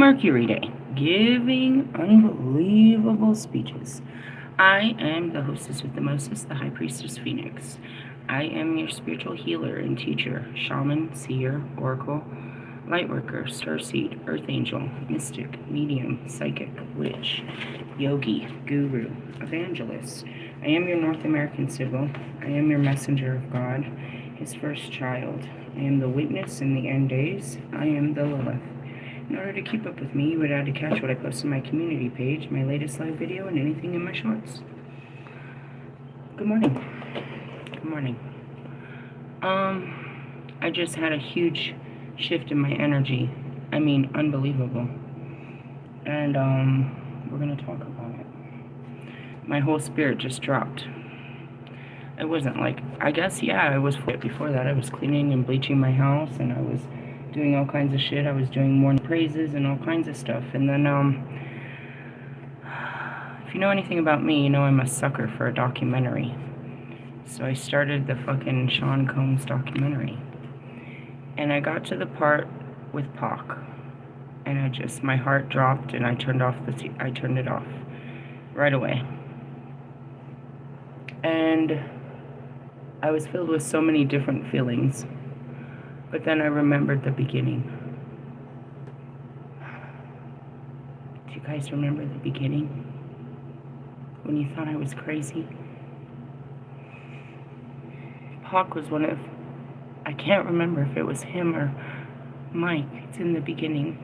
Mercury Day, giving unbelievable speeches. I am the hostess with the mostest, the High Priestess Phoenix. I am your spiritual healer and teacher, shaman, seer, oracle, lightworker, starseed, earth angel, mystic, medium, psychic, witch, yogi, guru, evangelist. I am your North American Sybil. I am your messenger of God, his first child. I am the witness in the end days. I am the Lilith. In order to keep up with me, you would have to catch what I post on my community page, my latest live video, and anything in my shorts. Good morning. Good morning. I just had a huge shift in my energy. I mean, unbelievable. And, we're gonna talk about it. My whole spirit just dropped. It wasn't like, I guess, yeah, I was before that. I was cleaning and bleaching my house, and I was doing all kinds of shit. I was doing morning praises and all kinds of stuff. And then, if you know anything about me, you know I'm a sucker for a documentary. So I started the fucking Sean Combs documentary. And I got to the part with Pac. And my heart dropped, and I turned it off right away. And I was filled with so many different feelings. But then I remembered the beginning. Do you guys remember the beginning? When you thought I was crazy? Pac was one of, I can't remember if it was him or Mike. It's in the beginning.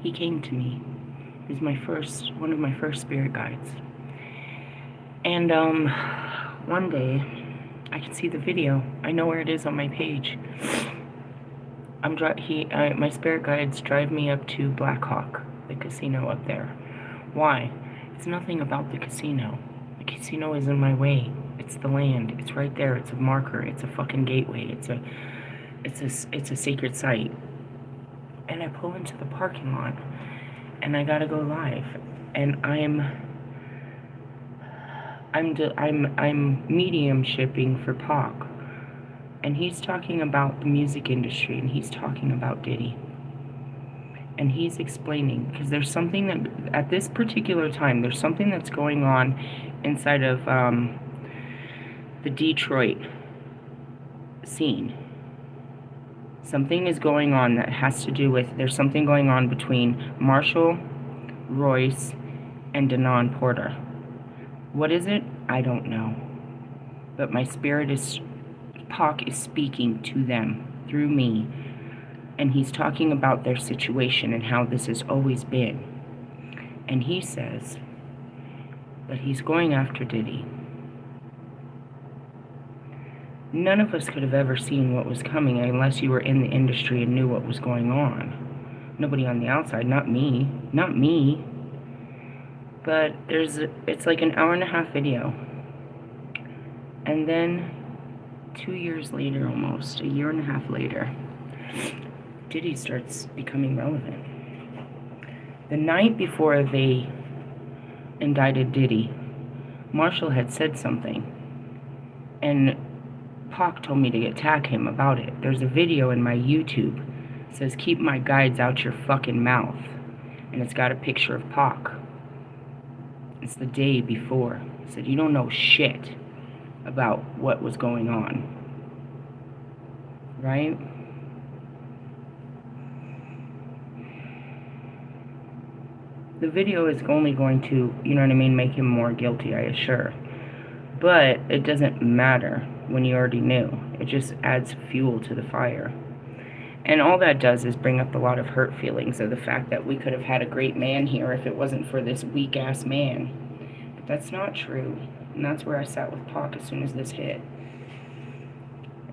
He came to me. He was one of my first spirit guides. And one day, I can see the video. I know where it is on my page. My spirit guides drive me up to Black Hawk, the casino up there. Why? It's nothing about the casino. The casino is in my way. It's the land. It's right there. It's a marker. It's a fucking gateway. It's a sacred site. And I pull into the parking lot, and I gotta go live. And I'm medium shipping for Pac, and he's talking about the music industry, and he's talking about Diddy, and he's explaining, because there's something that at this particular time there's something that's going on inside of the Detroit scene. Something is going on that has to do with, there's something going on between Marshall, Royce, and Denon Porter. What is it? I don't know. But my spirit Pac is speaking to them through me. And he's talking about their situation and how this has always been. And he says that he's going after Diddy. None of us could have ever seen what was coming unless you were in the industry and knew what was going on. Nobody on the outside, not me. Not me. But it's like an hour-and-a-half video. And then 2 years later, almost, a year and a half later, Diddy starts becoming relevant. The night before they indicted Diddy, Marshall had said something. And Pac told me to attack him about it. There's a video in my YouTube. It says, "Keep my guides out your fucking mouth." And it's got a picture of Pac. It's the day before. He said, "You don't know shit about what was going on." Right? The video is only going to, you know what I mean, make him more guilty, I assure. But it doesn't matter when you already knew. It just adds fuel to the fire. And all that does is bring up a lot of hurt feelings of the fact that we could have had a great man here if it wasn't for this weak-ass man. But that's not true. And that's where I sat with Pac as soon as this hit.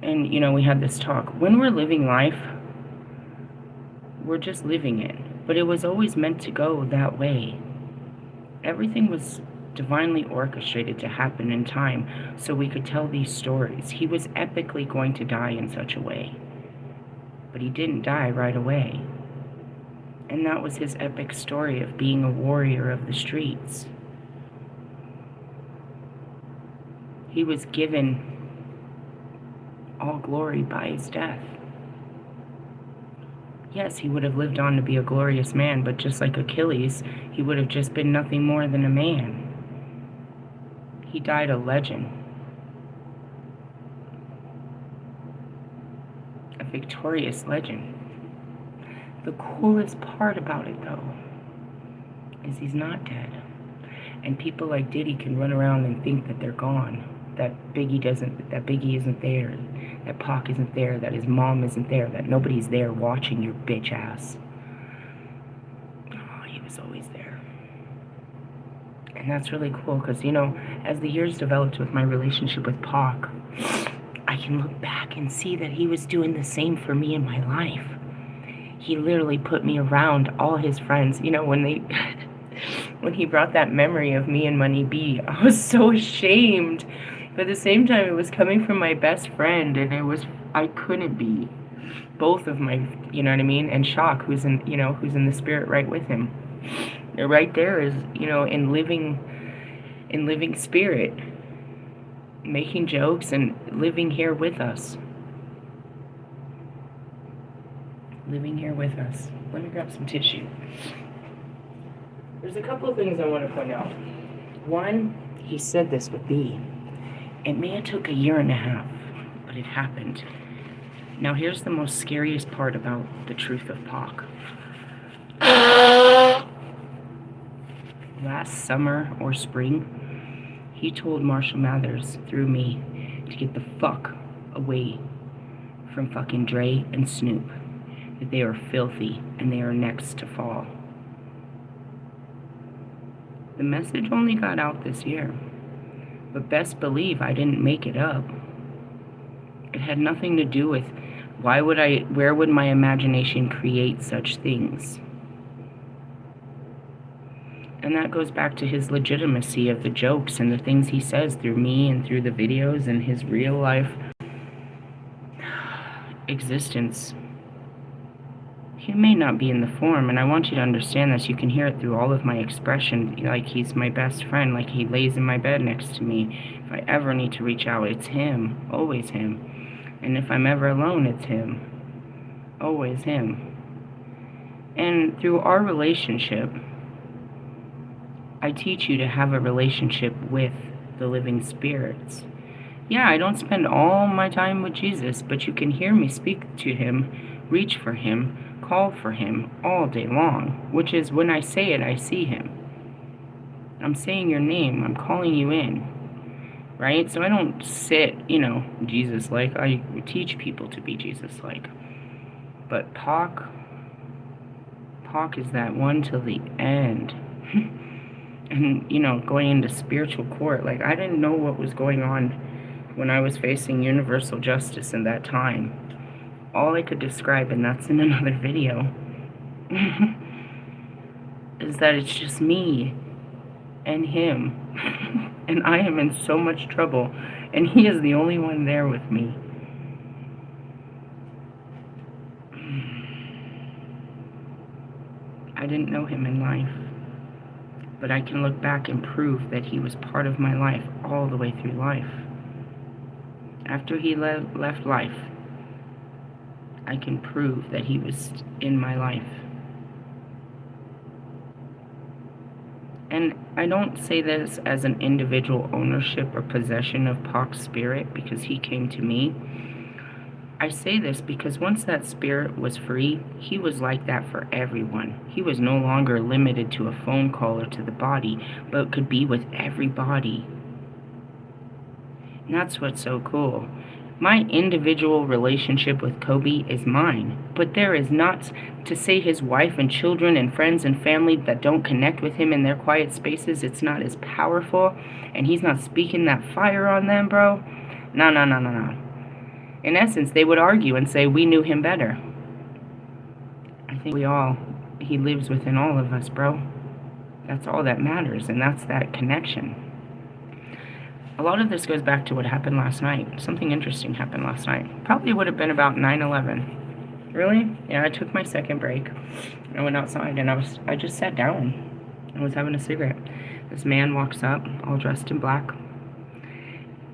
And, you know, we had this talk. When we're living life, we're just living it. But it was always meant to go that way. Everything was divinely orchestrated to happen in time so we could tell these stories. He was epically going to die in such a way. But he didn't die right away. And that was his epic story of being a warrior of the streets. He was given all glory by his death. Yes, he would have lived on to be a glorious man, but just like Achilles, he would have just been nothing more than a man. He died a legend. A victorious legend. The coolest part about it, though, is he's not dead. And people like Diddy can run around and think that they're gone. That Biggie isn't there. That Pac isn't there. That his mom isn't there. That nobody's there watching your bitch ass. Oh, he was always there. And that's really cool because, you know, as the years developed with my relationship with Pac, I can look back and see that he was doing the same for me in my life. He literally put me around all his friends. You know, when he brought that memory of me and Money B, I was so ashamed. But at the same time, it was coming from my best friend, and I couldn't be. Both of my, you know what I mean? And Shock, who's in the spirit right with him. They're right there is, you know, in living spirit, making jokes and living here with us. Living here with us. Let me grab some tissue. There's a couple of things I want to point out. One, he said this with B. It may have took a year and a half, but it happened. Now here's the most scariest part about the truth of Pac. Last summer or spring, he told Marshall Mathers through me to get the fuck away from fucking Dre and Snoop. That they are filthy and they are next to fall. The message only got out this year, but best believe I didn't make it up. It had nothing to do with where would my imagination create such things? And that goes back to his legitimacy of the jokes and the things he says through me and through the videos and his real life existence. He may not be in the form, and I want you to understand this. You can hear it through all of my expression, like he's my best friend, like he lays in my bed next to me. If I ever need to reach out, it's him, always him. And if I'm ever alone, it's him, always him. And through our relationship, I teach you to have a relationship with the living spirits. Yeah, I don't spend all my time with Jesus, but you can hear me speak to him, reach for him, call for him all day long, which is when I say it, I see him. I'm saying your name, I'm calling you in, right? So I don't sit, you know, Jesus-like. I teach people to be Jesus-like. But Pac is that one till the end. And, you know, going into spiritual court, like I didn't know what was going on when I was facing universal justice in that time. All I could describe, and that's in another video, is that it's just me and him. And I am in so much trouble, and he is the only one there with me. I didn't know him in life, but I can look back and prove that he was part of my life all the way through life. After he left life, I can prove that he was in my life. And I don't say this as an individual ownership or possession of Pac's spirit because he came to me. I say this because once that spirit was free, he was like that for everyone. He was no longer limited to a phone call or to the body, but could be with everybody. And that's what's so cool. My individual relationship with Kobe is mine, but there is not to say his wife and children and friends and family that don't connect with him in their quiet spaces, it's not as powerful, and he's not speaking that fire on them, bro. No. In essence, they would argue and say, we knew him better. I think he lives within all of us, bro. That's all that matters, and that's that connection. A lot of this goes back to what happened last night. Something interesting happened last night. Probably would have been about 9/11. Really? Yeah, I took my second break. I went outside and I just sat down and was having a cigarette. This man walks up, all dressed in black.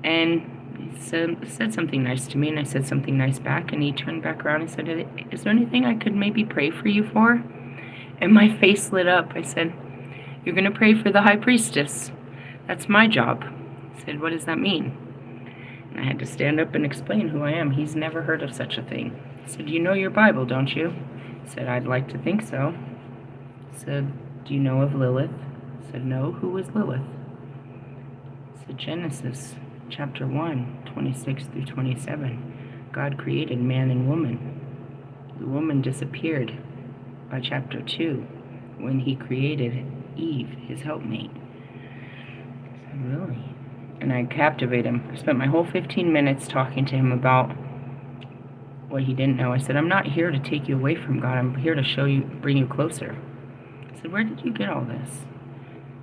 And He said something nice to me, and I said something nice back, and he turned back around and said, is there anything I could maybe pray for you for? And my face lit up. I said, you're going to pray for the High Priestess. That's my job. He said, what does that mean? And I had to stand up and explain who I am. He's never heard of such a thing. I said, you know your Bible, don't you? He said, I'd like to think so. I said, do you know of Lilith? I said, no. Who was Lilith? I said, Genesis chapter 1, 26 through 27. God created man and woman. The woman disappeared by chapter 2 when he created Eve, his helpmate. I said, really? And I captivated him. I spent my whole 15 minutes talking to him about what he didn't know. I said, I'm not here to take you away from God. I'm here to show you, bring you closer. I said, where did you get all this?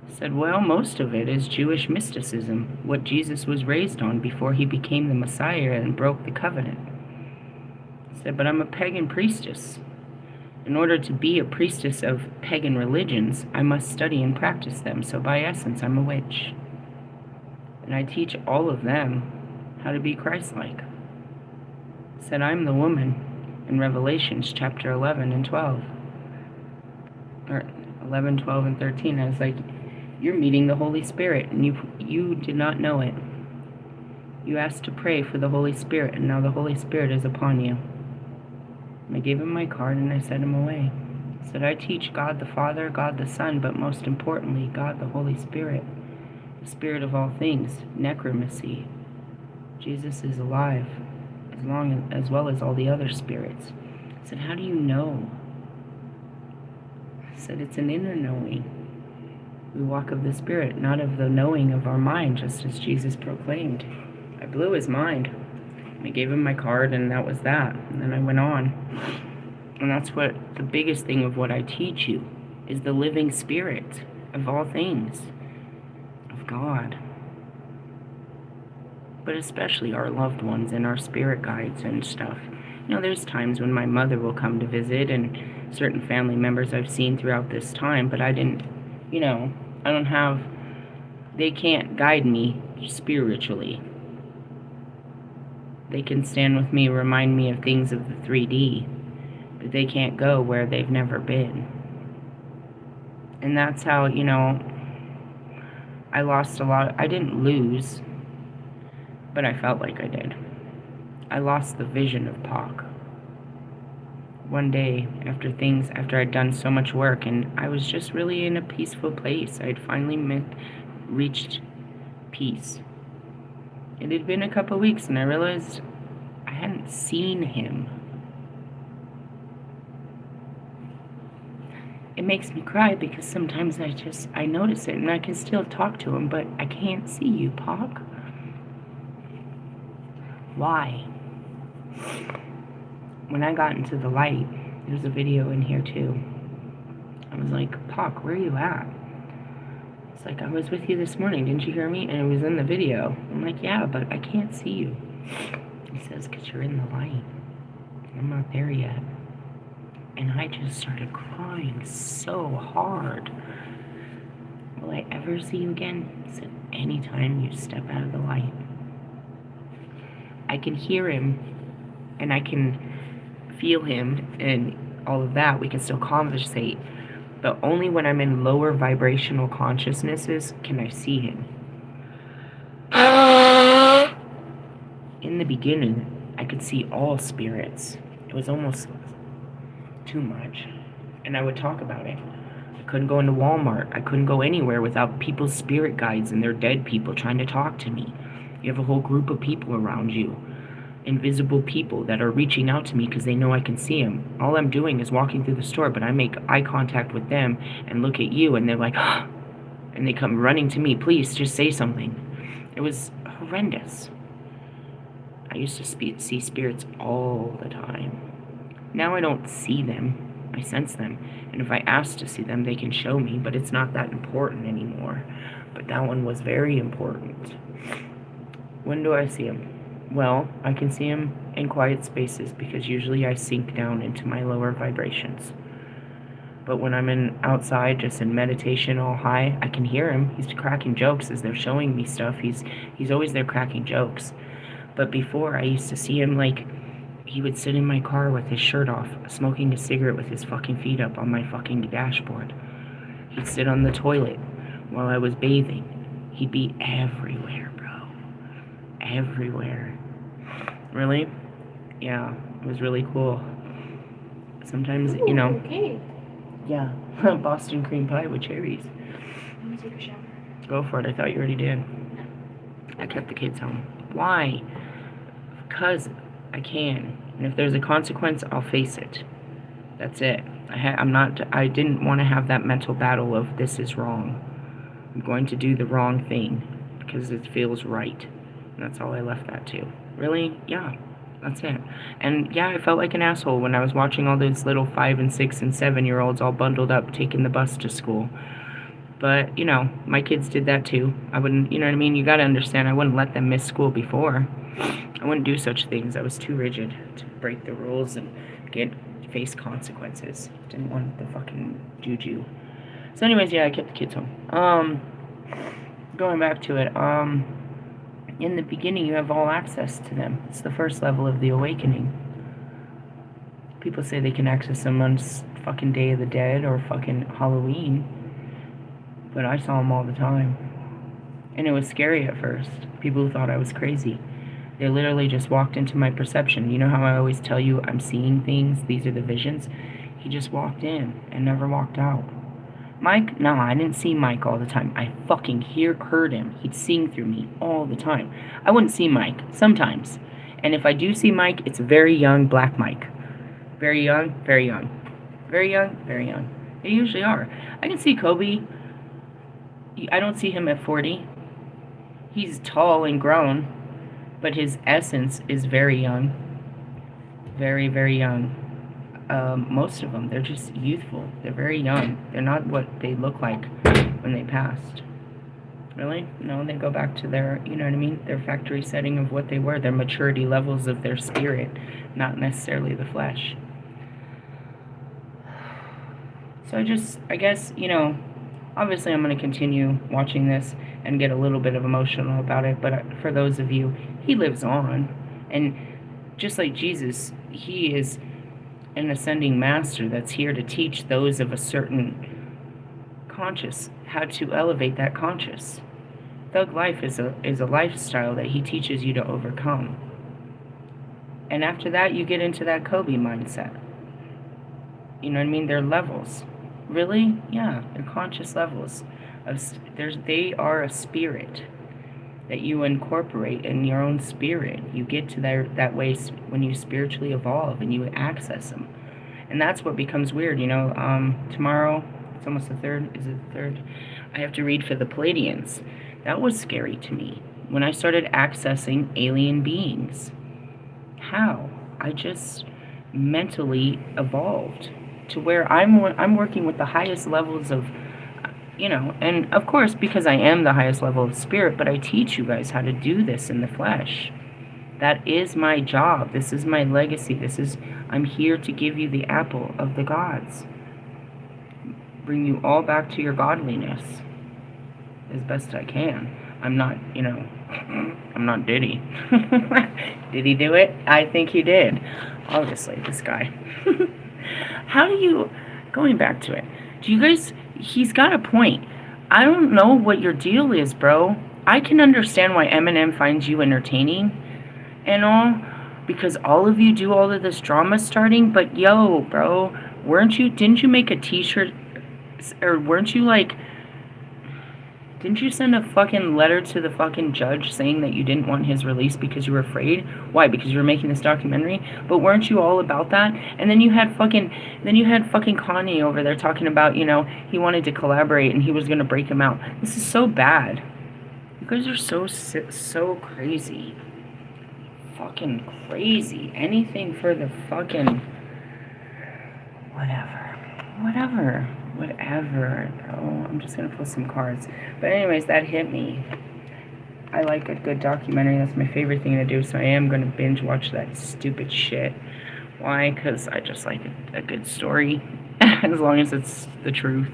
He said, well, most of it is Jewish mysticism, what Jesus was raised on before he became the Messiah and broke the covenant. I said, but I'm a pagan priestess. In order to be a priestess of pagan religions, I must study and practice them, so by essence, I'm a witch. And I teach all of them how to be Christ-like. I said, I'm the woman in Revelations chapter 11 and 12. Or 11, 12, and 13. I was like, you're meeting the Holy Spirit, and you did not know it. You asked to pray for the Holy Spirit, and now the Holy Spirit is upon you. And I gave him my card, and I sent him away. I said, I teach God the Father, God the Son, but most importantly, God the Holy Spirit, the Spirit of all things, necromancy. Jesus is alive, as well as all the other spirits. I said, how do you know? I said, it's an inner knowing. We walk of the Spirit, not of the knowing of our mind, just as Jesus proclaimed. I blew his mind. I gave him my card, and that was that. And then I went on. And that's what the biggest thing of what I teach you is the living Spirit of all things, of God. But especially our loved ones and our spirit guides and stuff. You know, there's times when my mother will come to visit, and certain family members I've seen throughout this time, but I didn't, you know, they can't guide me spiritually. They can stand with me, remind me of things of the 3D, but they can't go where they've never been. And that's how, you know, I lost a lot. I didn't lose, but I felt like I did. I lost the vision of Pac. One day, after I'd done so much work, and I was just really in a peaceful place. I'd finally reached peace. It had been a couple weeks, and I realized I hadn't seen him. It makes me cry because sometimes I notice it, and I can still talk to him, but I can't see you, Pac. Why? When I got into the light, there's a video in here too. I was like, Pac, where are you at? It's like, I was with you this morning, didn't you hear me? And it was in the video. I'm like, yeah, but I can't see you. He says, because you're in the light. I'm not there yet. And I just started crying so hard. Will I ever see you again? He said, anytime you step out of the light. I can hear him, and I can feel him, and all of that. We can still conversate. But only when I'm in lower vibrational consciousnesses can I see him. In the beginning, I could see all spirits. It was almost too much. And I would talk about it. I couldn't go into Walmart. I couldn't go anywhere without people's spirit guides and their dead people trying to talk to me. You have a whole group of people around you. Invisible people that are reaching out to me because they know I can see them. All I'm doing is walking through the store, but I make eye contact with them and look at you, and they're like, and they come running to me, please, just say something. It was horrendous. I used to see spirits all the time. Now I don't see them, I sense them, and if I ask to see them, they can show me, but it's not that important anymore. But that one was very important. When do I see them? Well, I can see him in quiet spaces because usually I sink down into my lower vibrations. But when I'm outside, just in meditation all high, I can hear him. He's cracking jokes as they're showing me stuff. He's always there cracking jokes. But before, I used to see him, like, he would sit in my car with his shirt off, smoking a cigarette with his fucking feet up on my fucking dashboard. He'd sit on the toilet while I was bathing. He'd be everywhere, bro. Everywhere. Really? Yeah, it was really cool. Sometimes, Ooh, you know. Okay. Yeah, Boston cream pie with cherries. Let me take a shower. Go for it. I thought you already did. I kept the kids home. Why? Because I can. And if there's a consequence, I'll face it. That's it. I didn't want to have that mental battle of this is wrong. I'm going to do the wrong thing because it feels right. And that's all I left that to. Really? Yeah. That's it. And yeah, I felt like an asshole when I was watching all those little 5 and 6 and 7-year-olds all bundled up taking the bus to school. But, you know, my kids did that too. I wouldn't, you know what I mean? You gotta understand, I wouldn't let them miss school before. I wouldn't do such things. I was too rigid to break the rules and face consequences. Didn't want the fucking juju. So anyways, yeah, I kept the kids home. Going back to it, in the beginning you have all access to them. It's the first level of the awakening. People say they can access them on fucking Day of the Dead or fucking Halloween. But I saw them all the time. And it was scary at first. People thought I was crazy. They literally just walked into my perception. You know how I always tell you I'm seeing things? These are the visions? He just walked in and never walked out. Mike? No, I didn't see Mike all the time. I fucking heard him. He'd sing through me all the time. I wouldn't see Mike, sometimes. And if I do see Mike, it's very young black Mike. Very young, very young. Very young, very young. They usually are. I can see Kobe. I don't see him at 40. He's tall and grown, but his essence is very young. Very, very young. Most of them, they're just youthful. They're very young. They're not what they look like when they passed. Really? No, they go back to their, you know what I mean? Their factory setting of what they were, their maturity levels of their spirit, not necessarily the flesh. So I guess, you know, obviously I'm going to continue watching this and get a little bit of emotional about it, but for those of you, he lives on. And just like Jesus, he is an ascending master that's here to teach those of a certain conscious how to elevate that conscious. Thug life is a lifestyle that he teaches you to overcome. And after that, you get into that Kobe mindset. You know what I mean? They're levels. Really? Yeah, they're conscious levels. They are a spirit that you incorporate in your own spirit. You get to that way when you spiritually evolve and you access them. And that's what becomes weird, you know. Tomorrow, it's almost the 3rd, is it the 3rd? I have to read for the Palladians. That was scary to me when I started accessing alien beings. How? I just mentally evolved to where I'm working with the highest levels of, you know, and of course, because I am the highest level of spirit, but I teach you guys how to do this in the flesh. That is my job. This is my legacy. I'm here to give you the apple of the gods. Bring you all back to your godliness as best I can. I'm not, you know, I'm not Diddy. Did he do it? I think he did. Obviously, this guy. How do you, going back to it, do you guys, he's got a point. I don't know what your deal is, bro. I can understand why Eminem finds you entertaining and all, because all of you do all of this drama starting, but yo, bro, didn't you make a t-shirt, or didn't you send a fucking letter to the fucking judge saying that you didn't want his release because you were afraid? Why? Because you were making this documentary? But weren't you all about that? And then you had fucking Kanye over there talking about, you know, he wanted to collaborate and he was going to break him out. This is so bad. You guys are so crazy. Fucking crazy. Anything for the fucking whatever, bro. I'm just gonna pull some cards. But anyways, that hit me. I like a good documentary. That's my favorite thing to do. So I am gonna binge watch that stupid shit. Why? Because I just like a good story, as long as it's the truth.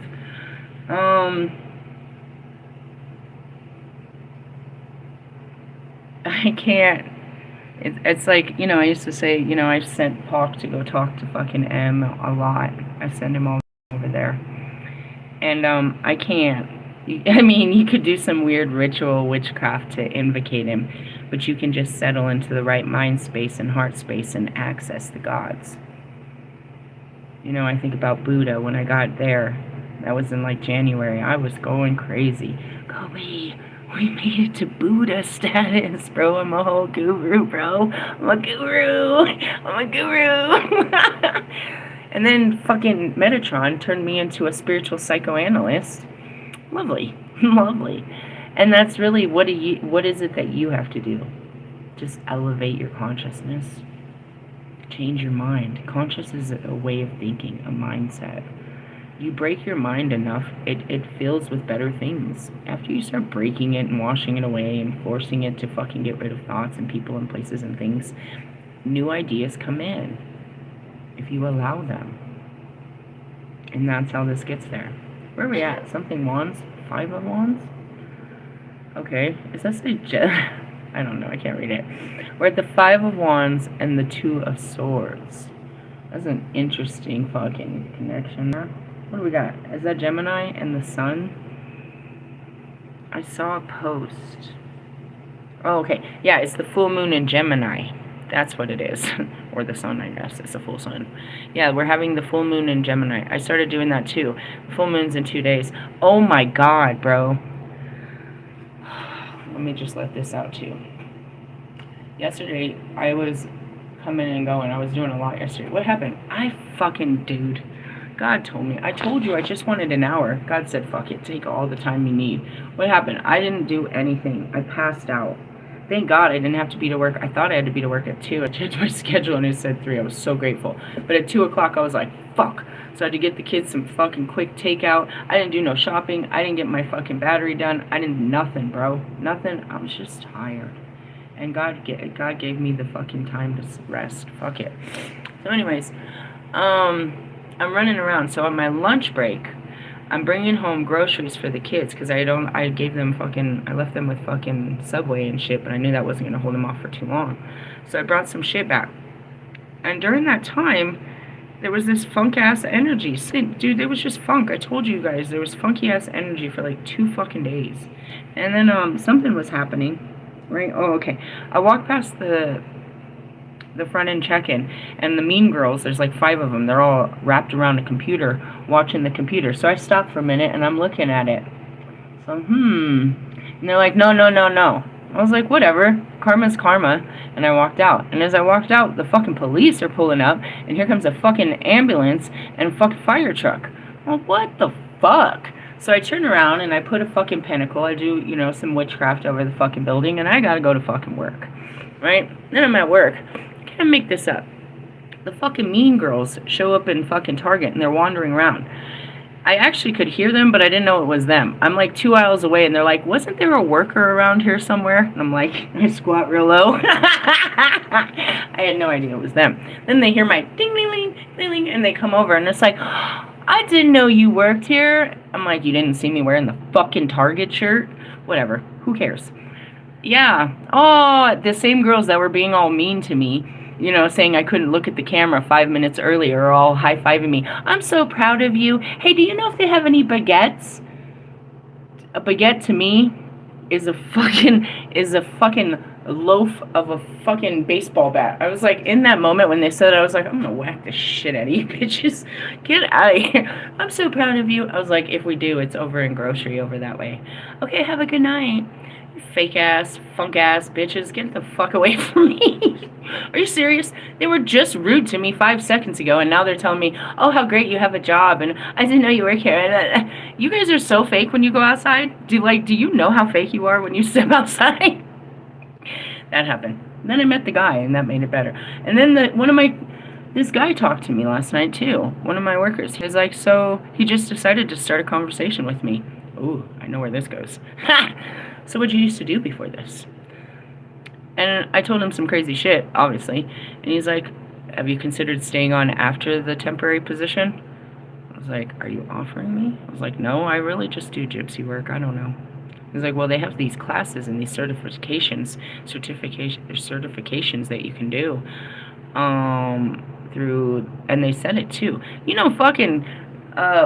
I can't. It's like, you know, I used to say, you know, I've sent Pac to go talk to fucking M a lot. I send him all over there. And I can't. I mean, you could do some weird ritual witchcraft to invocate him, but you can just settle into the right mind space and heart space and access the gods. You know, I think about Buddha when I got there. That was in like January. I was going crazy. Kobe, we made it to Buddha status, bro. I'm a whole guru, bro. I'm a guru. I'm a guru. And then fucking Metatron turned me into a spiritual psychoanalyst. Lovely. Lovely. And that's really what is it that you have to do? Just elevate your consciousness. Change your mind. Conscious is a way of thinking, a mindset. You break your mind enough, it fills with better things. After you start breaking it and washing it away and forcing it to fucking get rid of thoughts and people and places and things, new ideas come in if you allow them. And that's how this gets there. Where are we at? Something wands? 5 of wands? Okay. Is that I don't know. I can't read it. We're at the 5 of wands and the 2 of swords. That's an interesting fucking connection there. What do we got? Is that Gemini and the sun? I saw a post. Oh, okay. Yeah, it's the full moon in Gemini. That's what it is. Or the sun, I guess. It's a full sun. Yeah, we're having the full moon in Gemini. I started doing that too. Full moon's in 2 days. Oh my god, bro. Let me just let this out too. Yesterday, I was coming and going. I was doing a lot yesterday. What happened? Dude. God told me. I told you I just wanted an hour. God said, fuck it. Take all the time you need. What happened? I didn't do anything. I passed out. Thank God I didn't have to be to work. I thought I had to be to work at 2. I checked my schedule and it said 3. I was so grateful. But at 2 o'clock, I was like, fuck. So I had to get the kids some fucking quick takeout. I didn't do no shopping. I didn't get my fucking battery done. I didn't nothing, bro. Nothing. I was just tired. And God gave me the fucking time to rest. Fuck it. So anyways, I'm running around. So on my lunch break, I'm bringing home groceries for the kids because I left them with fucking Subway and shit, but I knew that wasn't going to hold them off for too long. So I brought some shit back. And during that time, there was this funk-ass energy. Dude, there was just funk. I told you guys, there was funky-ass energy for like 2 fucking days. And then something was happening, right? Oh, okay. I walked past the front end check-in, and the mean girls, there's like 5 of them. They're all wrapped around a computer, watching the computer. So I stopped for a minute, and I'm looking at it. So, And they're like, no. I was like, whatever. Karma's karma. And I walked out. And as I walked out, the fucking police are pulling up, and here comes a fucking ambulance and a fucking fire truck. Well, what the fuck? So I turn around, and I put a fucking pinnacle. I do, you know, some witchcraft over the fucking building, and I gotta go to fucking work. Right? Then I'm at work. I can't make this up. The fucking mean girls show up in fucking Target, and they're wandering around. I actually could hear them, but I didn't know it was them. I'm like 2 aisles away, and they're like, wasn't there a worker around here somewhere? And I'm like, I squat real low. I had no idea it was them. Then they hear my ding-ling-ling, ding-ling, and they come over, and it's like, I didn't know you worked here. I'm like, you didn't see me wearing the fucking Target shirt? Whatever. Who cares? Yeah. Oh, the same girls that were being all mean to me, you know, saying I couldn't look at the camera 5 minutes earlier, or all high-fiving me. I'm so proud of you. Hey, do you know if they have any baguettes? A baguette to me is a fucking loaf of a fucking baseball bat. I was like, in that moment when they said it, I was like, I'm gonna whack the shit out of you bitches. Get out of here. I'm so proud of you. I was like, if we do, it's over in grocery over that way. Okay, have a good night. Fake ass, funk ass bitches, get the fuck away from me. Are you serious? They were just rude to me 5 seconds ago, and now they're telling me, oh, how great you have a job, and I didn't know you work here. And you guys are so fake when you go outside. Do you know how fake you are when you step outside? That happened. Then I met the guy, and that made it better. And then this guy talked to me last night too. One of my workers. He was like, so he just decided to start a conversation with me. Ooh, I know where this goes. Ha! So what'd you used to do before this? And I told him some crazy shit, obviously. And he's like, have you considered staying on after the temporary position? I was like, are you offering me? I was like, no, I really just do gypsy work. I don't know. He's like, well, they have these classes and these certifications that you can do through, and they said it too. You know, fucking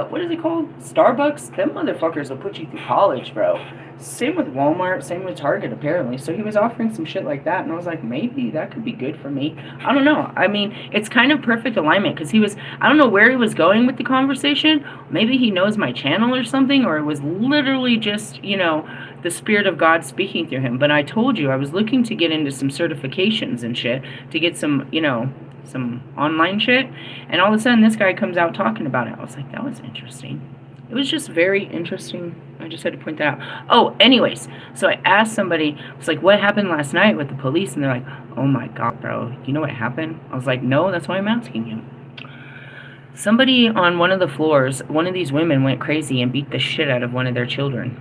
what is it called? Starbucks? Them motherfuckers will put you through college, bro. Same with Walmart, same with Target, apparently. So he was offering some shit like that, and I was like, maybe that could be good for me. I don't know. I mean, it's kind of perfect alignment, because he was, I don't know where he was going with the conversation. Maybe he knows my channel or something, or it was literally just, you know, the Spirit of God speaking through him. But I told you, I was looking to get into some certifications and shit, to get some, you know, some online shit, and all of a sudden this guy comes out talking about it. I was like, that was interesting. It was just very interesting. I just had to point that out. Oh, anyways, so I asked somebody, I was like, what happened last night with the police? And they're like, oh my God, bro, you know what happened? I was like, no, that's why I'm asking you. Somebody on one of the floors, one of these women went crazy and beat the shit out of one of their children.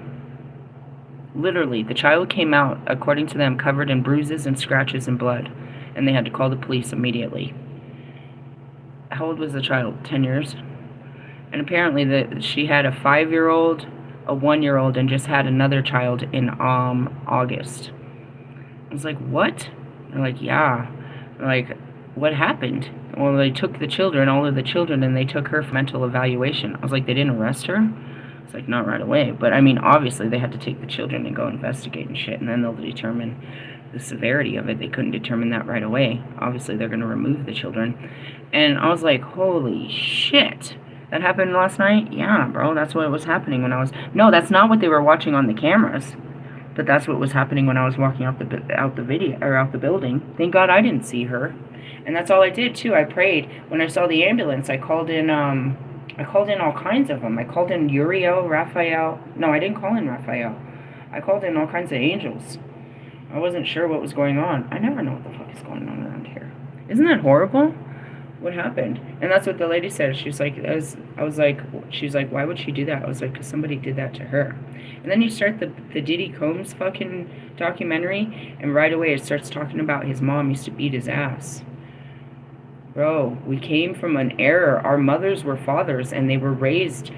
Literally, the child came out, according to them, covered in bruises and scratches and blood, and they had to call the police immediately. How old was the child? 10 years? And apparently she had a 5-year-old, a 1-year-old, and just had another child in August. I was like, what? They're like, yeah. They're like, what happened? Well, they took the children, all of the children, and they took her for mental evaluation. I was like, they didn't arrest her? It's like, not right away. But, I mean, obviously they had to take the children and go investigate and shit, and then they'll determine the severity of it. They couldn't determine that right away. Obviously, they're going to remove the children. And I was like, holy shit. That happened last night? Yeah, bro, that's what was happening when I was... No, that's not what they were watching on the cameras. But that's what was happening when I was walking out the building. Thank God I didn't see her. And that's all I did, too. I prayed. When I saw the ambulance, I called in all kinds of them. I called in Uriel, Raphael. No, I didn't call in Raphael. I called in all kinds of angels. I wasn't sure what was going on. I never know what the fuck is going on around here. Isn't that horrible? What happened? And that's what the lady said. She was like, she was like, why would she do that? I was like, because somebody did that to her. And then you start the Diddy Combs fucking documentary, and right away it starts talking about his mom used to beat his ass. Bro, we came from an era. Our mothers were fathers, and they were raised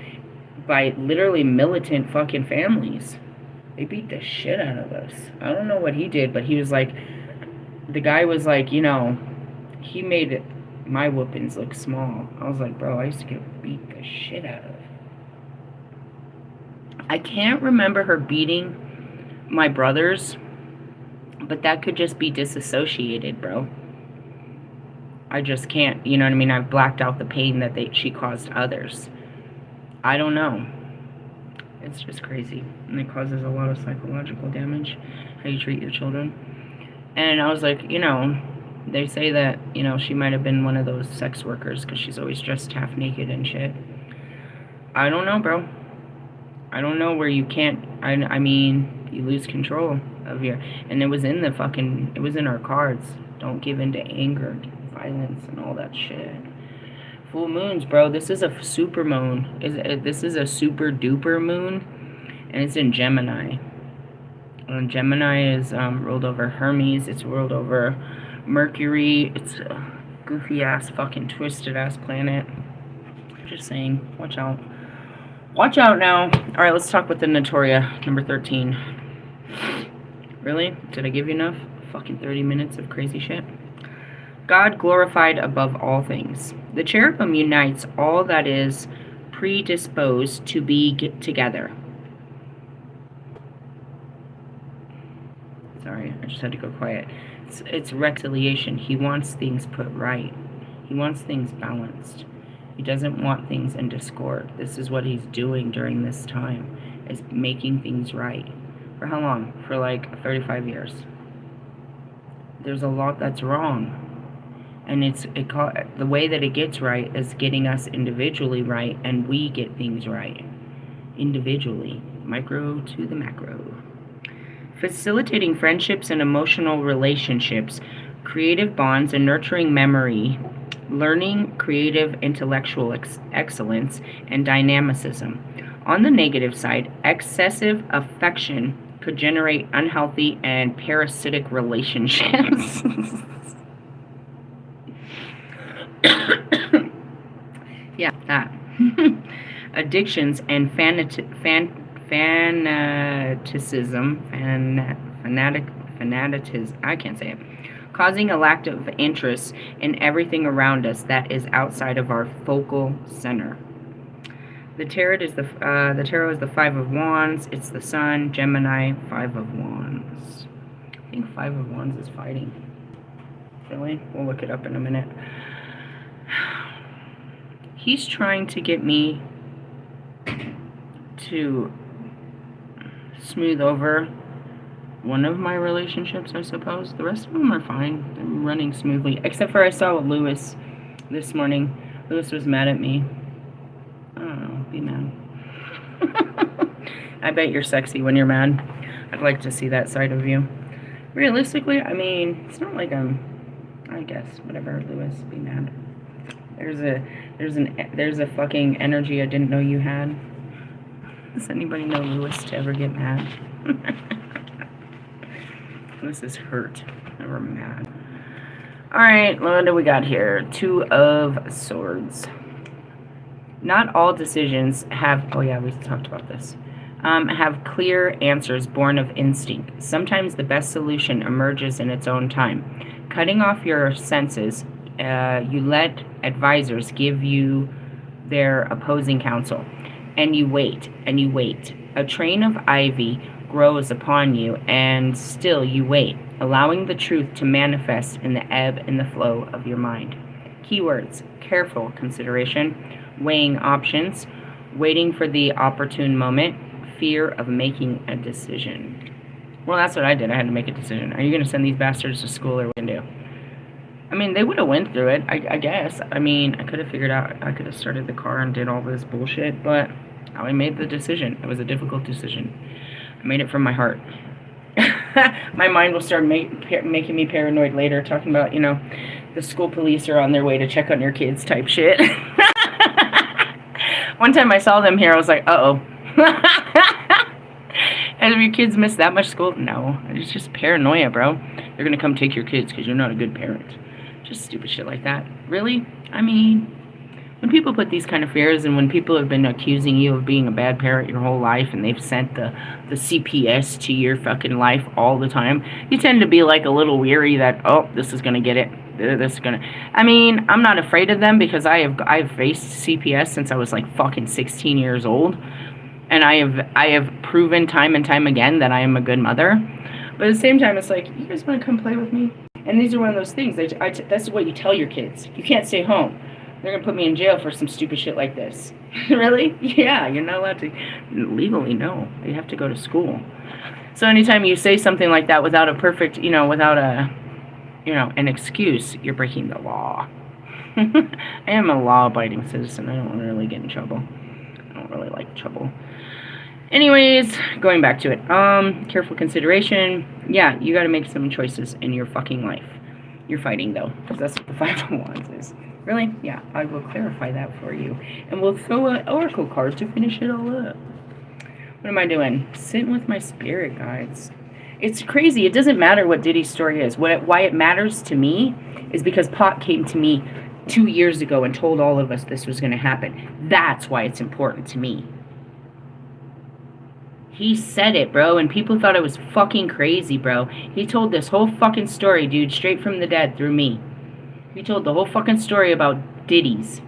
by literally militant fucking families. They beat the shit out of us. I don't know what he did, but he was like, the guy was like, you know, he made my whoopings look small. I was like, bro, I used to get beat the shit out of. I can't remember her beating my brothers, but that could just be disassociated, bro. I just can't, you know what I mean? I've blacked out the pain that she caused others. I don't know. It's just crazy. And it causes a lot of psychological damage, how you treat your children. And I was like, you know, they say that, you know, she might have been one of those sex workers because she's always dressed half naked and shit. I don't know, bro. I don't know where you can't, I mean, you lose control of your, and it was in it was in our cards. Don't give in to anger, violence, and all that shit. Full moons, bro. This is a super moon. This is a super duper moon, and it's in Gemini. And Gemini is ruled over Hermes. It's ruled over Mercury. It's a goofy ass, fucking twisted ass planet. Just saying, watch out. Watch out now. Alright, let's talk with the Notoria, number 13. Really? Did I give you enough? Fucking 30 minutes of crazy shit? God glorified above all things. The cherubim unites all that is predisposed to be together. Sorry, I just had to go quiet. It's reconciliation. He wants things put right. He wants things balanced. He doesn't want things in discord. This is what he's doing during this time, is making things right. For how long? For like 35 years. There's a lot that's wrong. And the way that it gets right is getting us individually right, and we get things right. Individually. Micro to the macro. Facilitating friendships and emotional relationships, creative bonds, and nurturing memory, learning, creative, intellectual excellence, and dynamicism. On the negative side, excessive affection could generate unhealthy and parasitic relationships. Yeah, that. Addictions and fanaticism, I can't say it, causing a lack of interest in everything around us that is outside of our focal center. The tarot is the Five of Wands. It's the Sun, Gemini, Five of Wands. I think Five of Wands is fighting. Really? We'll look it up in a minute. He's trying to get me to smooth over one of my relationships, I suppose. The rest of them are fine. They're running smoothly. Except for I saw Lewis this morning. Lewis was mad at me. I don't know. Be mad. I bet you're sexy when you're mad. I'd like to see that side of you. Realistically, I mean, it's not like I guess, whatever, Lewis, be mad. There's a fucking energy I didn't know you had. Does anybody know Lewis to ever get mad? Lewis is hurt, never mad. Alright, what do we got here? Two of Swords. Not all decisions have, oh yeah, we talked about this, have clear answers born of instinct. Sometimes the best solution emerges in its own time. Cutting off your senses, you let advisors give you their opposing counsel, and you wait, and you wait. A train of ivy grows upon you, and still you wait, allowing the truth to manifest in the ebb and the flow of your mind. Keywords: careful consideration, weighing options, waiting for the opportune moment, fear of making a decision. Well, that's what I did. I had to make a decision. Are you going to send these bastards to school, or what are we going to do? I mean, they would have went through it, I guess. I mean, I could have figured out, I could have started the car and did all this bullshit, but I made the decision. It was a difficult decision. I made it from my heart. My mind will start making me paranoid later, talking about, you know, the school police are on their way to check on your kids type shit. One time I saw them here, I was like, uh-oh. And if your kids miss that much school, no. It's just paranoia, bro. They're going to come take your kids because you're not a good parent. Just stupid shit like that. Really? I mean, when people put these kind of fears, and when people have been accusing you of being a bad parent your whole life, and they've sent the CPS to your fucking life all the time, you tend to be like a little weary that, oh, this is going to get it. This is going to... I mean, I'm not afraid of them because I've faced CPS since I was like fucking 16 years old. And I have proven time and time again that I am a good mother. But at the same time, it's like, you guys want to come play with me? And these are one of those things. That's what you tell your kids. You can't stay home. They're going to put me in jail for some stupid shit like this. Really? Yeah, you're not allowed to. Legally, no. You have to go to school. So anytime you say something like that without a perfect, you know, without a, you know, an excuse, you're breaking the law. I am a law-abiding citizen. I don't really get in trouble. I don't really like trouble. Anyways, going back to it. Careful consideration. Yeah, you gotta make some choices in your fucking life. You're fighting, though, because that's what the Five of Wands is. Really? Yeah, I will clarify that for you. And we'll throw an oracle card to finish it all up. What am I doing? Sitting with my spirit guides. It's crazy. It doesn't matter what Diddy's story is. Why it matters to me is because Pot came to me 2 years ago and told all of us this was going to happen. That's why it's important to me. He said it, bro, and people thought it was fucking crazy, bro. He told this whole fucking story, dude, straight from the dead through me. He told the whole fucking story about Diddies.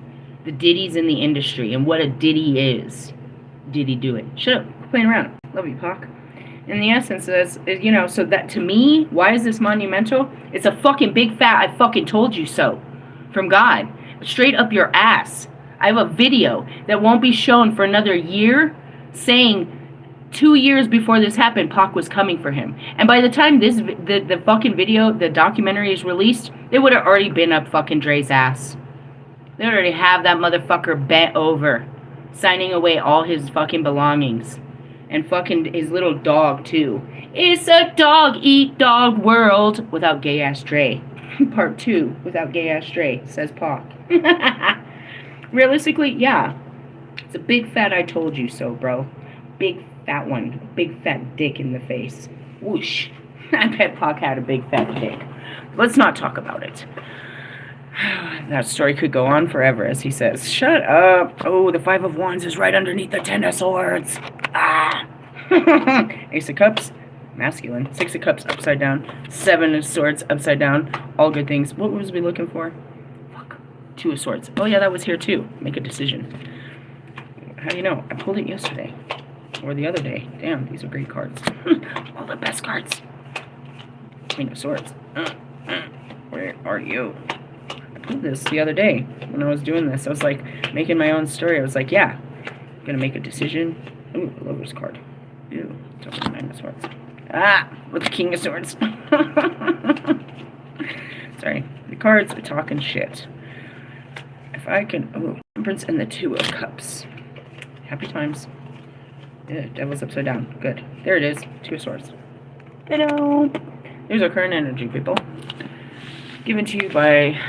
The Diddies in the industry and what a Diddy is. Did he do it? Shut up. Quit playing around. Love you, Pac. And the essence is, you know, so that to me, why is this monumental? It's a fucking big fat I fucking told you so. From God. Straight up your ass. I have a video that won't be shown for another year saying 2 years before this happened, Pac was coming for him. And by the time the fucking video, the documentary is released, it would have already been up fucking Dre's ass. They would already have that motherfucker bent over, signing away all his fucking belongings. And fucking his little dog, too. It's a dog-eat-dog world without gay-ass Dre. Part 2, without gay-ass Dre, says Pac. Realistically, yeah. It's a big fat I told you so, bro. Big fat one. Big fat dick in the face. Whoosh. I bet Pac had a big fat dick. Let's not talk about it. That story could go on forever, as he says. Shut up. Oh, the Five of Wands is right underneath the Ten of Swords. Ah. Ace of Cups, masculine. Six of Cups, upside down. Seven of Swords, upside down. All good things. What was we looking for? Fuck. Two of Swords. Oh yeah, that was here too. Make a decision. How do you know? I pulled it yesterday. Or the other day. Damn, these are great cards. All the best cards. Queen of Swords. Where are you? I pulled this the other day when I was doing this. I was like making my own story. I was like, yeah, I'm gonna make a decision. Ooh, I love this card. Ew, it's over Nine of Swords. Ah, with the King of Swords. Sorry, the cards are talking shit. If I can, oh, Temperance and the Two of Cups. Happy times. Yeah, Devil's upside down. Good. There it is. Two of Swords. Hello. There's our current energy, people. Given to you by,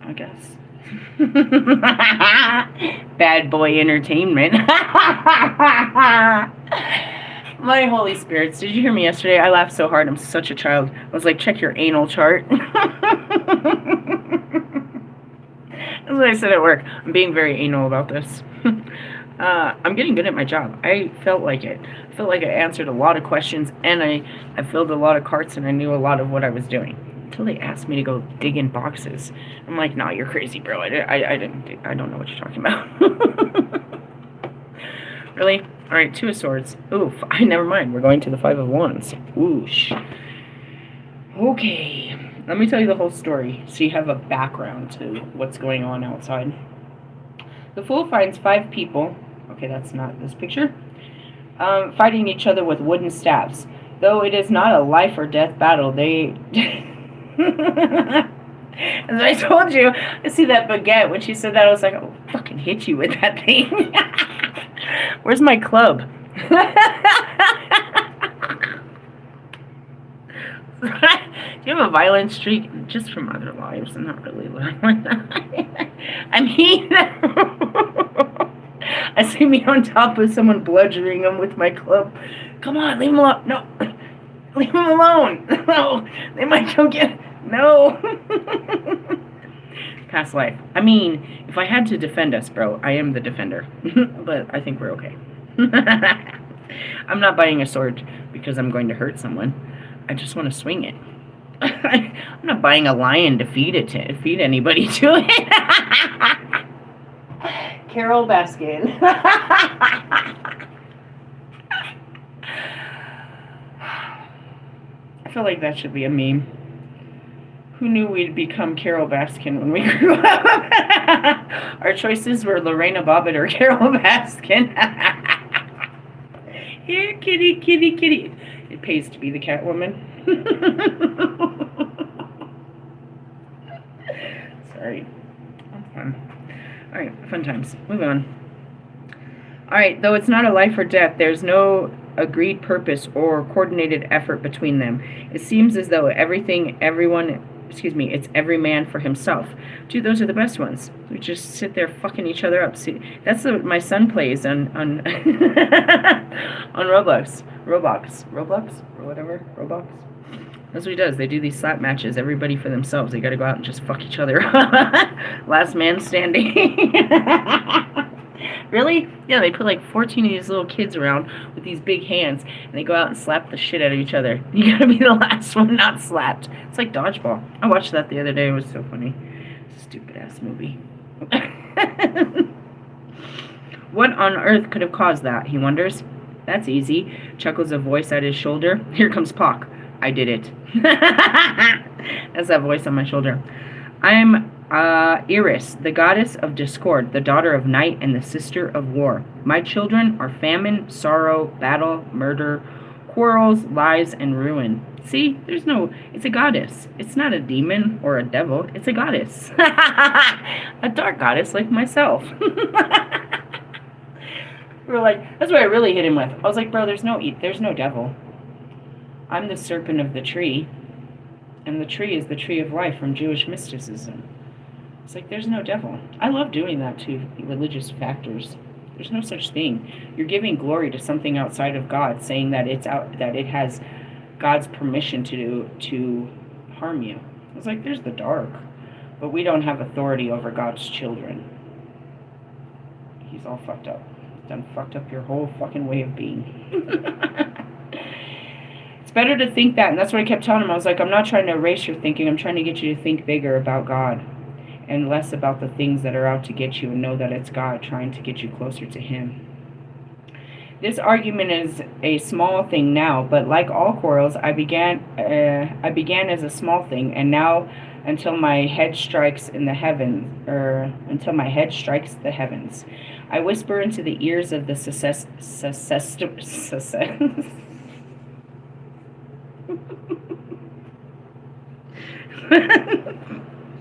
I guess, Bad Boy Entertainment. My holy spirits. Did you hear me yesterday? I laughed so hard. I'm such a child. I was like, check your anal chart. That's what I said at work. I'm being very anal about this. I'm getting good at my job. I felt like it. I felt like I answered a lot of questions, and I filled a lot of carts, and I knew a lot of what I was doing. Until they asked me to go dig in boxes. I'm like, nah, you're crazy, bro. I don't know what you're talking about. Really? Alright, Two of Swords. Ooh, never mind. We're going to the Five of Wands. Whoosh. Okay. Let me tell you the whole story, so you have a background to what's going on outside. The Fool finds 5 people, okay, that's not this picture, fighting each other with wooden staves. Though it is not a life or death battle, they... As I told you, I see that baguette. When she said that, I was like, I'll fucking hit you with that thing. Where's my club? Do you have a violent streak? Just from other lives, not really. I mean, I see me on top of someone bludgeoning them with my club. Come on, leave them alone. No, leave them alone. No, they might go get. No. Past life. I mean, if I had to defend us, bro, I am the defender. But I think we're okay. I'm not buying a sword because I'm going to hurt someone. I just want to swing it. I'm not buying a lion to feed anybody to it. Carol Baskin. I feel like that should be a meme. Who knew we'd become Carol Baskin when we grew up? Our choices were Lorena Bobbitt or Carol Baskin. Here, kitty, kitty, kitty. It pays to be the Catwoman. Sorry. That's fun. Alright, fun times. Move on. Alright, though it's not a life or death, there's no agreed purpose or coordinated effort between them. It seems as though it's every man for himself. Dude, those are the best ones. We just sit there fucking each other up. See, that's what my son plays on on Roblox. Or whatever. Roblox. That's what he does. They do these slap matches, everybody for themselves. They gotta go out and just fuck each other. Last man standing. Really? Yeah, they put like 14 of these little kids around with these big hands, and they go out and slap the shit out of each other. You gotta be the last one not slapped. It's like dodgeball. I watched that the other day. It was so funny. Stupid ass movie. What on earth could have caused that, he wonders. That's easy. Chuckles a voice at his shoulder. Here comes Pock. I did it. That's that voice on my shoulder. I'm Iris, the goddess of discord, the daughter of night and the sister of war. My children are famine, sorrow, battle, murder, quarrels, lies, and ruin. See, it's a goddess. It's not a demon or a devil. It's a goddess. A dark goddess like myself. We were like, that's what I really hit him with. I was like, bro, there's no devil. I'm the serpent of the tree, and the tree is the tree of life from Jewish mysticism. It's like, there's no devil. I love doing that to religious factors. There's no such thing. You're giving glory to something outside of God, saying that that it has God's permission to harm you. I was like, there's the dark, but we don't have authority over God's children. He's all fucked up. Done fucked up your whole fucking way of being. It's better to think that, and that's what I kept telling him. I was like, I'm not trying to erase your thinking. I'm trying to get you to think bigger about God and less about the things that are out to get you, and know that it's God trying to get you closer to Him. This argument is a small thing now, but like all quarrels, I began as a small thing, and now until my head strikes the heavens. I whisper into the ears of the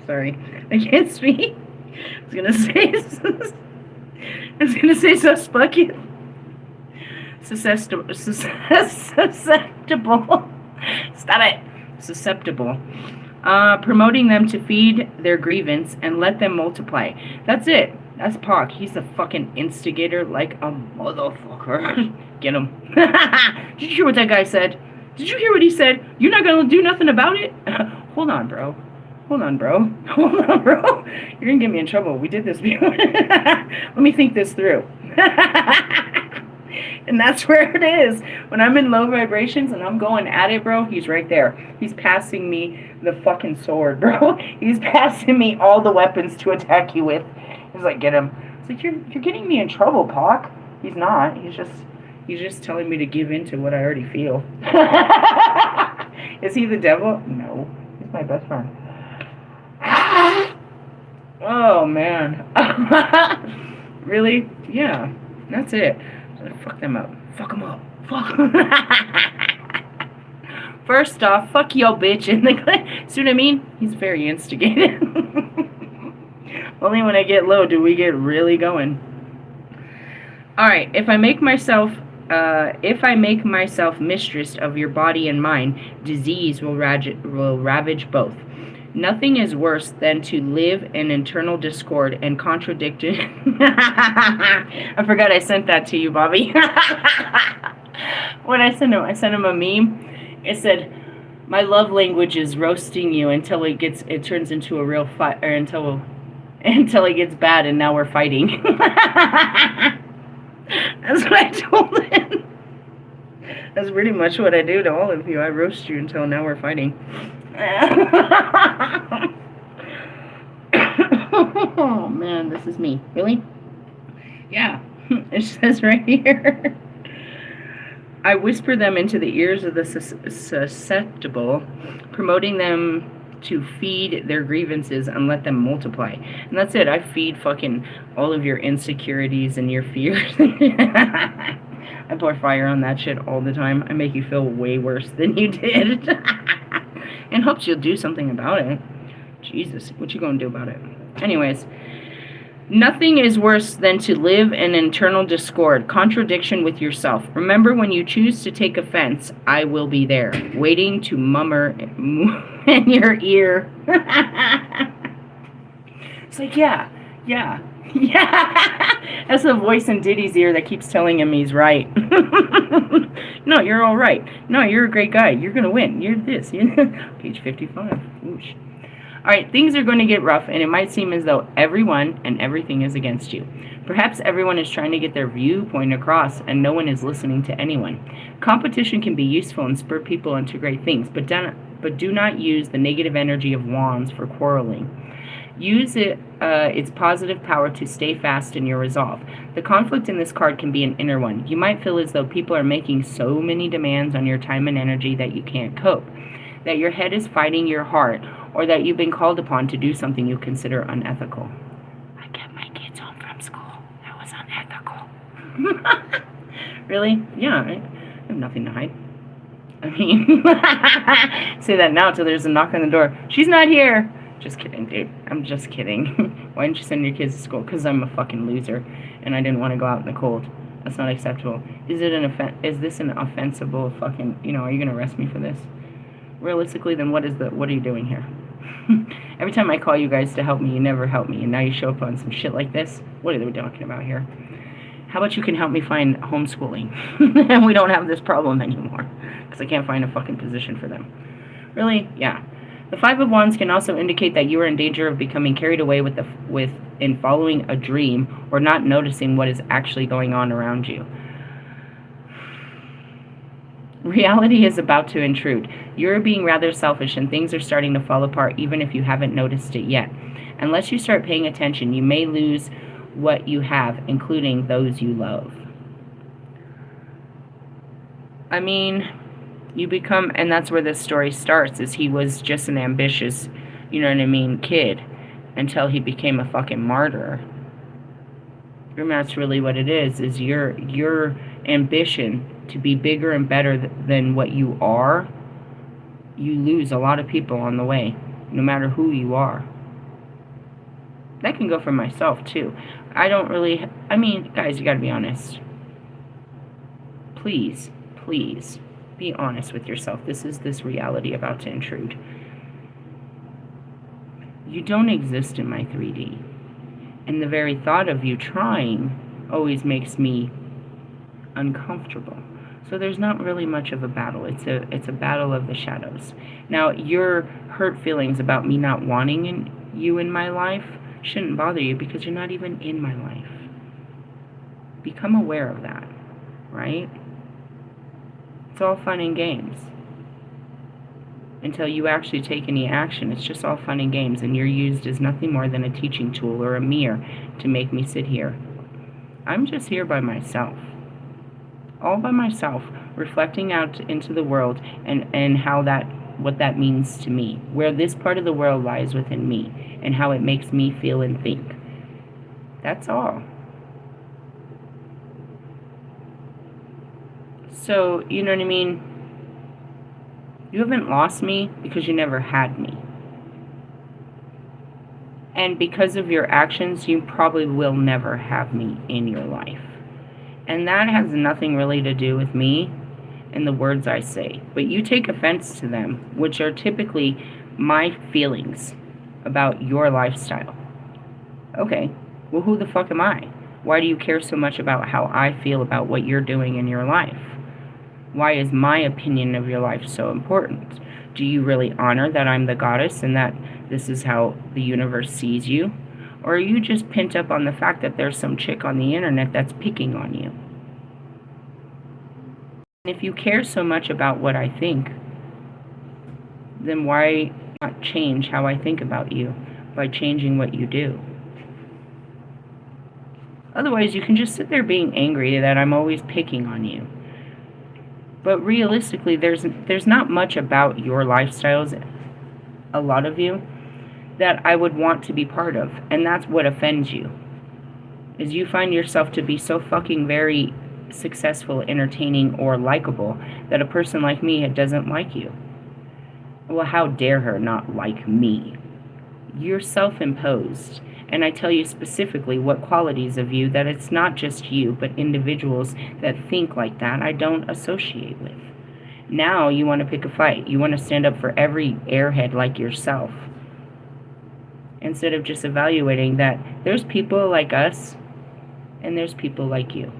Sorry, I can't speak. I was gonna say susceptible. Stop it. Susceptible. Promoting them to feed their grievance and let them multiply. That's it. That's Pac. He's the fucking instigator like a motherfucker. Get him. Did you hear what that guy said? Did you hear what he said? You're not gonna do nothing about it? Hold on, bro. Hold on, bro. You're gonna get me in trouble. We did this before. Let me think this through. And that's where it is. When I'm in low vibrations and I'm going at it, bro, he's right there. He's passing me the fucking sword, bro. He's passing me all the weapons to attack you with. He's like, get him. It's like, you're getting me in trouble, Pac. He's not. He's just telling me to give in to what I already feel. Is he the devil? No. He's my best friend. Oh, man. Really? Yeah. That's it. Fuck them up. Fuck them up. Fuck them. First off, fuck yo bitch. See what I mean? He's very instigated. Only when I get low do we get really going. Alright, if I make myself mistress of your body and mind, disease will ravage both. Nothing is worse than to live in internal discord and contradiction. I forgot I sent that to you, Bobby. What I sent him a meme. It said, "My love language is roasting you until it turns into a real fight, or until it gets bad, and now we're fighting." That's what I told him. That's pretty much what I do to all of you. I roast you until now we're fighting. Oh man, this is me. Really? Yeah. It says right here. I whisper them into the ears of the susceptible, promoting them to feed their grievances and let them multiply. And that's it. I feed fucking all of your insecurities and your fears. I pour fire on that shit all the time. I make you feel way worse than you did. And hopes you'll do something about it. Jesus, what you gonna do about it? Anyways, nothing is worse than to live in internal discord, contradiction with yourself. Remember, when you choose to take offense, I will be there, waiting to murmur in your ear. It's like, yeah. That's the voice in Diddy's ear that keeps telling him he's right. No, you're all right. No, you're a great guy. You're going to win. You're this. Page 55. Whoosh. All right, things are going to get rough, and it might seem as though everyone and everything is against you. Perhaps everyone is trying to get their viewpoint across, and no one is listening to anyone. Competition can be useful and spur people into great things, but do not use the negative energy of wands for quarreling. Use its positive power to stay fast in your resolve. The conflict in this card can be an inner one. You might feel as though people are making so many demands on your time and energy that you can't cope, that your head is fighting your heart, or that you've been called upon to do something you consider unethical. I kept my kids home from school. That was unethical. Really? Yeah, I have nothing to hide. I mean, say that now till there's a knock on the door. She's not here. Just kidding, dude. I'm just kidding. Why didn't you send your kids to school? Because I'm a fucking loser, and I didn't want to go out in the cold. That's not acceptable. Is this an offensible fucking, are you going to arrest me for this? Realistically, then what are you doing here? Every time I call you guys to help me, you never help me, and now you show up on some shit like this? What are we talking about here? How about you can help me find homeschooling? And we don't have this problem anymore, because I can't find a fucking position for them. Really? Yeah. The Five of Wands can also indicate that you are in danger of becoming carried away in following a dream or not noticing what is actually going on around you. Reality is about to intrude. You're being rather selfish and things are starting to fall apart even if you haven't noticed it yet. Unless you start paying attention, you may lose what you have, including those you love. I mean, you become, and that's where this story starts, is he was just an ambitious, you know what I mean, kid, until he became a fucking martyr. And that's really what it is your ambition to be bigger and better than what you are. You lose a lot of people on the way, no matter who you are. That can go for myself, too. I mean, guys, you gotta be honest. Please, please, be honest with yourself. This is this reality about to intrude. You don't exist in my 3D. And the very thought of you trying always makes me uncomfortable. So there's not really much of a battle. It's a battle of the shadows. Now, your hurt feelings about me not wanting you in my life shouldn't bother you because you're not even in my life. Become aware of that, right? It's all fun and games. Until you actually take any action, it's just all fun and games, and you're used as nothing more than a teaching tool or a mirror to make me sit here. I'm just here by myself. All by myself, reflecting out into the world and what that means to me, where this part of the world lies within me, and how it makes me feel and think. That's all. So, you know what I mean? You haven't lost me because you never had me. And because of your actions, you probably will never have me in your life. And that has nothing really to do with me and the words I say. But you take offense to them, which are typically my feelings about your lifestyle. Okay, well, who the fuck am I? Why do you care so much about how I feel about what you're doing in your life? Why is my opinion of your life so important? Do you really honor that I'm the goddess and that this is how the universe sees you? Or are you just pent up on the fact that there's some chick on the internet that's picking on you? And if you care so much about what I think, then why not change how I think about you by changing what you do? Otherwise, you can just sit there being angry that I'm always picking on you. But realistically, there's not much about your lifestyles, a lot of you, that I would want to be part of. And that's what offends you, is you find yourself to be so fucking very successful, entertaining, or likable that a person like me doesn't like you. Well, how dare her not like me? You're self-imposed. And I tell you specifically what qualities of you, that it's not just you, but individuals that think like that I don't associate with. Now you want to pick a fight. You want to stand up for every airhead like yourself. Instead of just evaluating that there's people like us and there's people like you.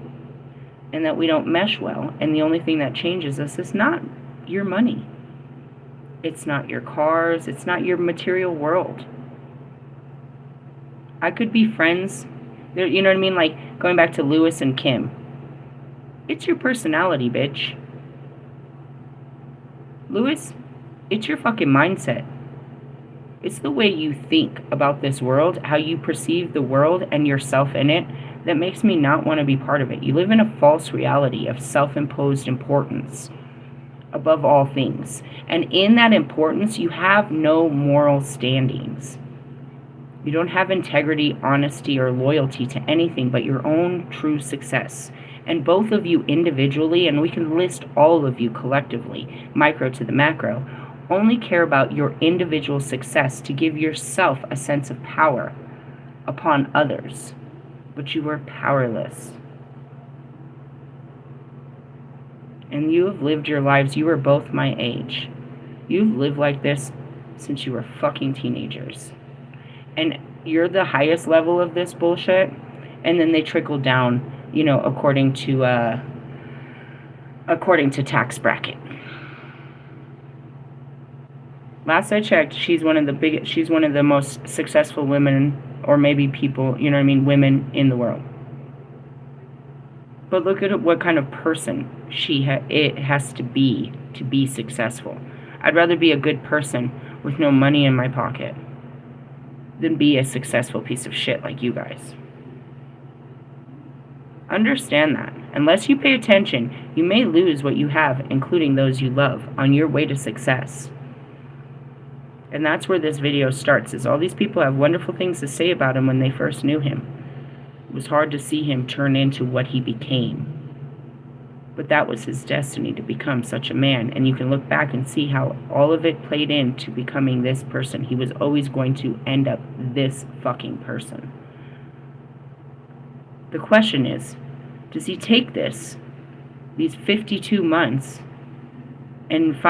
And that we don't mesh well. And the only thing that changes us is not your money. It's not your cars. It's not your material world. I could be friends, you know what I mean, like going back to Lewis and Kim. It's your personality, bitch. Lewis, it's your fucking mindset. It's the way you think about this world, how you perceive the world and yourself in it, that makes me not want to be part of it. You live in a false reality of self-imposed importance above all things. And in that importance, you have no moral standings. You don't have integrity, honesty, or loyalty to anything but your own true success. And both of you individually, and we can list all of you collectively, micro to the macro, only care about your individual success to give yourself a sense of power upon others. But you are powerless. And you have lived your lives, you are both my age. You've lived like this since you were fucking teenagers. And you're the highest level of this bullshit, and then they trickle down, you know, according to tax bracket. Last I checked, she's one of the most successful women, or maybe people, you know what I mean, women in the world. But look at what kind of person it has to be successful. I'd rather be a good person with no money in my pocket than be a successful piece of shit like you guys. Understand that. Unless you pay attention, you may lose what you have, including those you love, on your way to success. And that's where this video starts, is all these people have wonderful things to say about him when they first knew him. It was hard to see him turn into what he became. But that was his destiny, to become such a man. And you can look back and see how all of it played into becoming this person. He was always going to end up this fucking person. The question is, does he take these 52 months, and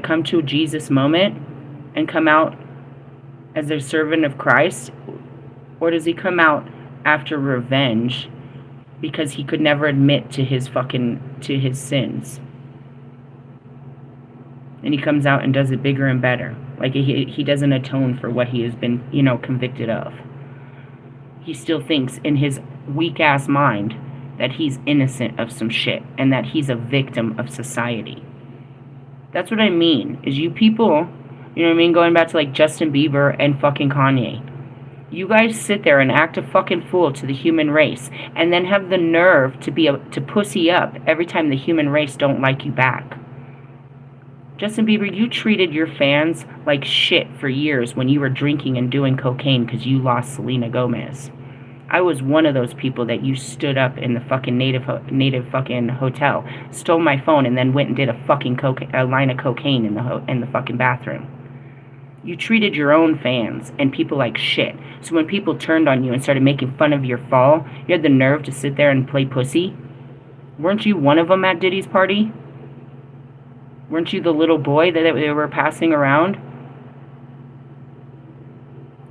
come to a Jesus moment and come out as a servant of Christ? Or does he come out after revenge because he could never admit to his sins? And he comes out and does it bigger and better. Like he doesn't atone for what he has been, convicted of. He still thinks in his weak-ass mind that he's innocent of some shit and that he's a victim of society. That's what I mean, is you people, going back to like Justin Bieber and fucking Kanye. You guys sit there and act a fucking fool to the human race and then have the nerve to pussy up every time the human race don't like you back. Justin Bieber, you treated your fans like shit for years when you were drinking and doing cocaine because you lost Selena Gomez. I was one of those people that you stood up in the fucking native fucking hotel, stole my phone, and then went and did a line of cocaine in the fucking bathroom. You treated your own fans and people like shit. So when people turned on you and started making fun of your fall, you had the nerve to sit there and play pussy? Weren't you one of them at Diddy's party? Weren't you the little boy that they were passing around?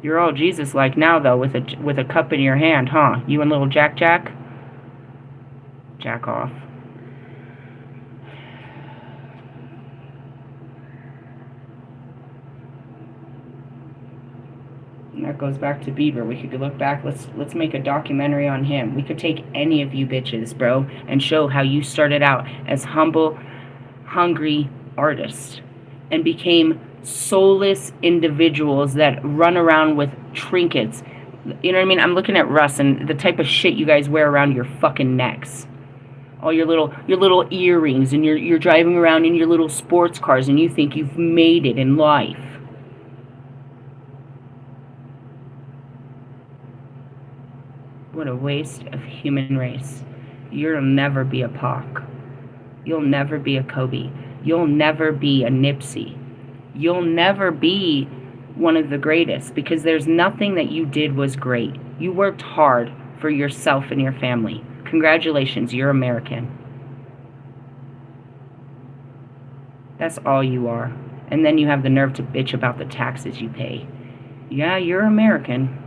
You're all Jesus-like now, though, with a cup in your hand, huh? You and little Jack? Jack off. And that goes back to Bieber. We could look back. Let's make a documentary on him. We could take any of you bitches, bro, and show how you started out as humble, hungry artists and became soulless individuals that run around with trinkets. You know what I mean? I'm looking at Russ and the type of shit you guys wear around your fucking necks. All your little earrings, and you're driving around in your little sports cars and you think you've made it in life. What a waste of human race. You'll never be a Pac. You'll never be a Kobe. You'll never be a Nipsey. You'll never be one of the greatest, because there's nothing that you did was great. You worked hard for yourself and your family. Congratulations, you're American. That's all you are. And then you have the nerve to bitch about the taxes you pay. Yeah, you're American.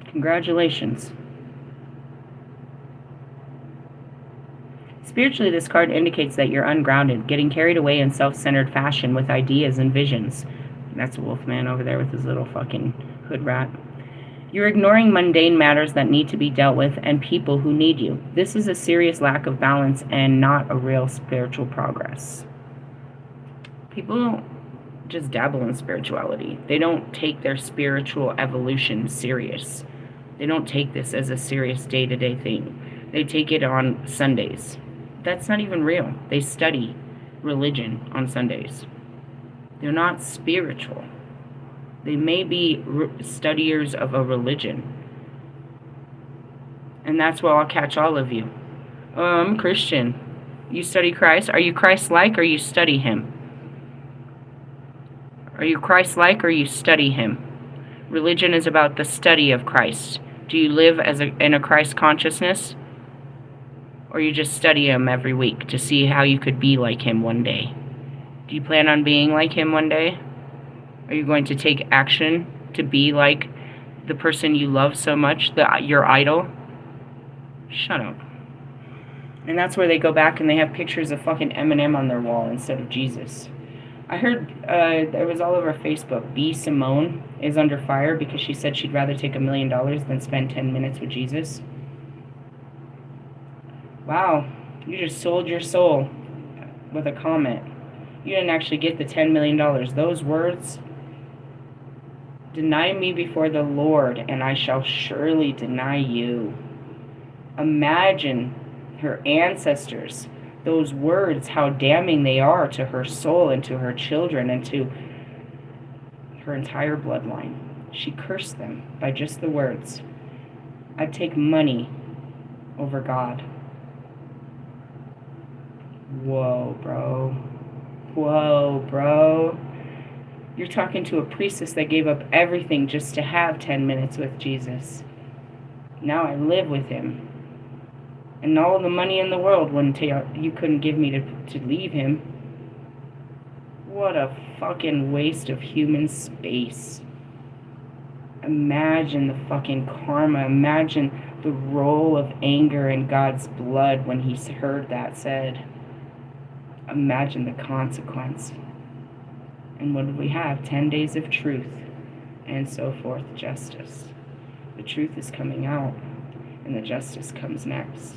Congratulations. Spiritually, this card indicates that you're ungrounded, getting carried away in self-centered fashion with ideas and visions. That's Wolfman over there with his little fucking hood rat. You're ignoring mundane matters that need to be dealt with and people who need you. This is a serious lack of balance and not a real spiritual progress. People just dabble in spirituality. They don't take their spiritual evolution serious. They don't take this as a serious day-to-day thing. They take it on Sundays. That's not even real. They study religion on Sundays. They're not spiritual. They may be studiers of a religion. And that's where I'll catch all of you. Oh, I'm Christian. You study Christ? Are you Christ-like, or you study him? Are you Christ-like, or you study him? Religion is about the study of Christ. Do you live in a Christ consciousness? Or you just study him every week to see how you could be like him one day? Do you plan on being like him one day? Are you going to take action to be like the person you love so much, your idol? Shut up. And that's where they go back and they have pictures of fucking Eminem on their wall instead of Jesus. I heard it was all over Facebook. B. Simone is under fire because she said she'd rather take $1 million than spend 10 minutes with Jesus. Wow, you just sold your soul with a comment. You didn't actually get the $10 million. Those words, deny me before the Lord, and I shall surely deny you. Imagine her ancestors. Those words, how damning they are to her soul and to her children and to her entire bloodline. She cursed them by just the words. I'd take money over God. Whoa, bro. Whoa, bro. You're talking to a priestess that gave up everything just to have 10 minutes with Jesus. Now I live with him. And all the money in the world you couldn't give me to leave him. What a fucking waste of human space. Imagine the fucking karma. Imagine the roll of anger in God's blood when he heard that said. Imagine the consequence. And what did we have? 10 days of truth. And so forth, justice. The truth is coming out. And the justice comes next.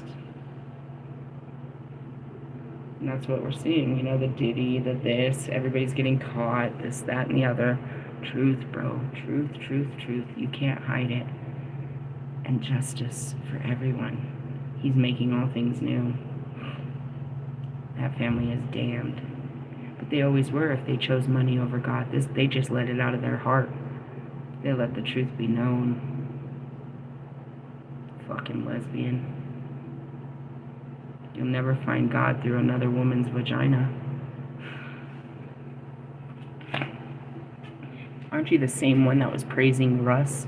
And that's what we're seeing. You know, the Diddy, the this, everybody's getting caught, this, that, and the other. Truth, bro. Truth, truth, truth. You can't hide it. And justice for everyone. He's making all things new. That family is damned. But they always were if they chose money over God. They just let it out of their heart. They let the truth be known. Fucking lesbian. You'll never find God through another woman's vagina. Aren't you the same one that was praising Russ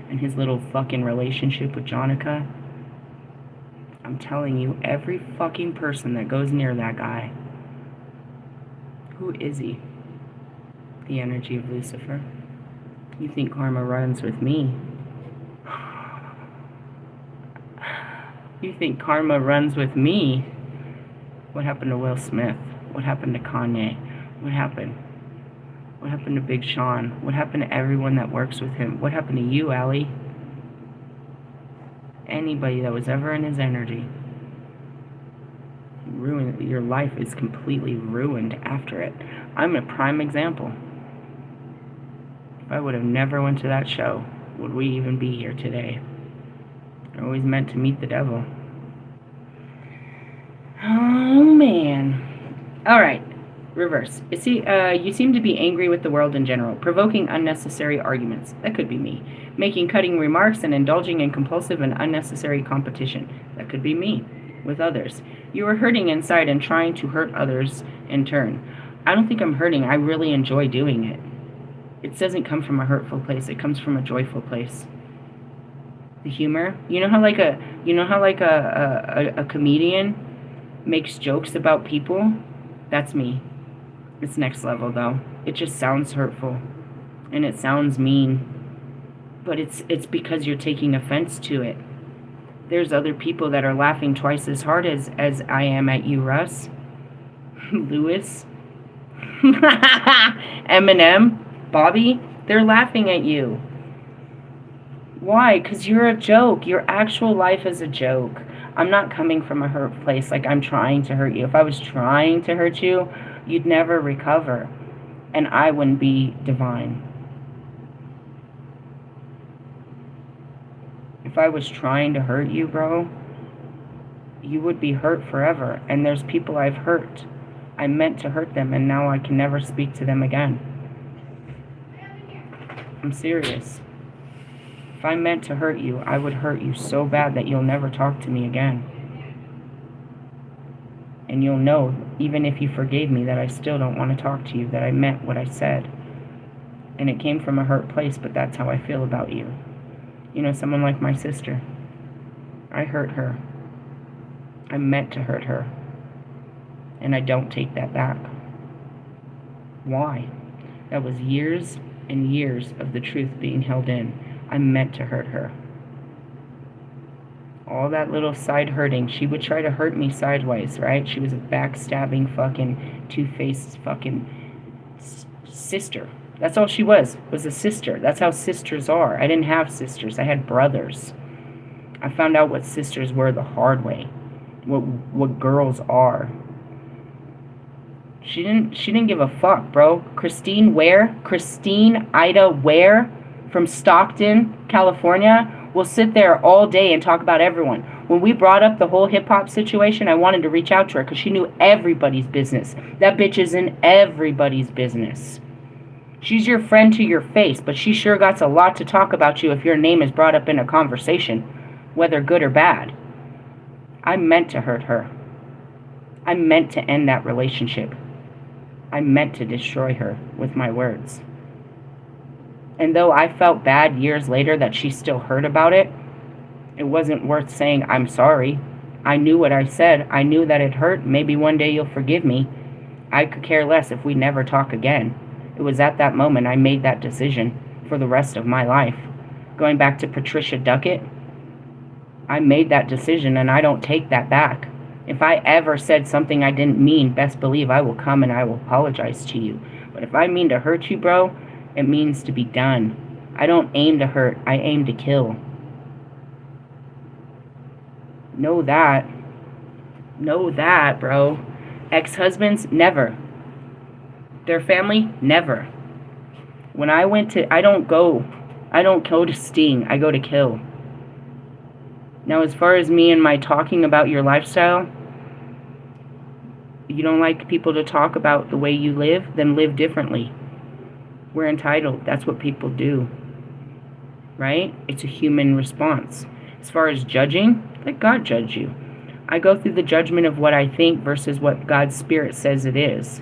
and his little fucking relationship with Jonica? I'm telling you, every fucking person that goes near that guy. Who is he? The energy of Lucifer. You think karma runs with me? You think karma runs with me? What happened to Will Smith? What happened to Kanye? What happened? What happened to Big Sean? What happened to everyone that works with him? What happened to you, Allie? Anybody that was ever in his energy. Ruined. Your life is completely ruined after it. I'm a prime example. If I would have never went to that show, would we even be here today? You're always meant to meet the devil. Oh, man. All right. Reverse. You seem to be angry with the world in general, provoking unnecessary arguments. That could be me. Making cutting remarks and indulging in compulsive and unnecessary competition. That could be me with others. You are hurting inside and trying to hurt others in turn. I don't think I'm hurting. I really enjoy doing it. It doesn't come from a hurtful place. It comes from a joyful place. The humor. You know how a comedian makes jokes about people? That's me. It's next level though. It just sounds hurtful and it sounds mean. But it's because you're taking offense to it. There's other people that are laughing twice as hard as I am at you, Russ. Lewis. Eminem. Bobby. They're laughing at you. Why? Because you're a joke. Your actual life is a joke. I'm not coming from a hurt place like I'm trying to hurt you. If I was trying to hurt you, you'd never recover. And I wouldn't be divine. If I was trying to hurt you, bro, you would be hurt forever. And there's people I've hurt. I meant to hurt them, and now I can never speak to them again. I'm serious. If I meant to hurt you, I would hurt you so bad that you'll never talk to me again. And you'll know, even if you forgave me, that I still don't want to talk to you, that I meant what I said. And it came from a hurt place, but that's how I feel about you. You know, someone like my sister. I hurt her. I meant to hurt her. And I don't take that back. Why? That was years and years of the truth being held in. I meant to hurt her. All that little side hurting, she would try to hurt me sideways, right? She was a backstabbing fucking two-faced fucking Sister. That's all she was a sister. That's how sisters are. I didn't have sisters. I had brothers. I found out what sisters were the hard way. What girls are. She didn't give a fuck, bro. Christine Ida Ware from Stockton, California, will sit there all day and talk about everyone. When we brought up the whole hip-hop situation, I wanted to reach out to her because she knew everybody's business. That bitch is in everybody's business. She's your friend to your face, but she sure got a lot to talk about you if your name is brought up in a conversation, whether good or bad. I meant to hurt her. I meant to end that relationship. I meant to destroy her with my words. And though I felt bad years later that she still heard about it, it wasn't worth saying I'm sorry. I knew what I said. I knew that it hurt. Maybe one day you'll forgive me. I could care less if we never talk again. It was at that moment I made that decision for the rest of my life. Going back to Patricia Duckett, I made that decision and I don't take that back. If I ever said something I didn't mean, best believe I will come and I will apologize to you. But if I mean to hurt you, bro, it means to be done. I don't aim to hurt, I aim to kill. Know that. Know that, bro. Ex-husbands, never. Their family, never. When I went to, I don't go to sting, I go to kill. Now, as far as me and my talking about your lifestyle, you don't like people to talk about the way you live, then live differently. We're entitled. That's what people do. Right? It's a human response. As far as judging, let God judge you. I go through the judgment of what I think versus what God's Spirit says it is.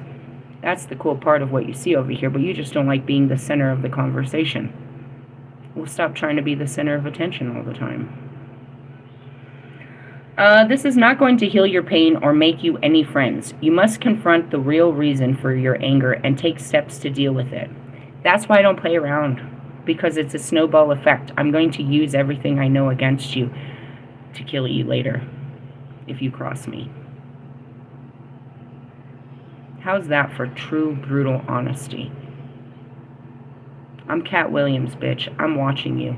That's the cool part of what you see over here, but you just don't like being the center of the conversation. We'll stop trying to be the center of attention all the time. This is not going to heal your pain or make you any friends. You must confront the real reason for your anger and take steps to deal with it. That's why I don't play around, because it's a snowball effect. I'm going to use everything I know against you to kill you later if you cross me. How's that for true, brutal honesty? I'm Cat Williams, bitch. I'm watching you.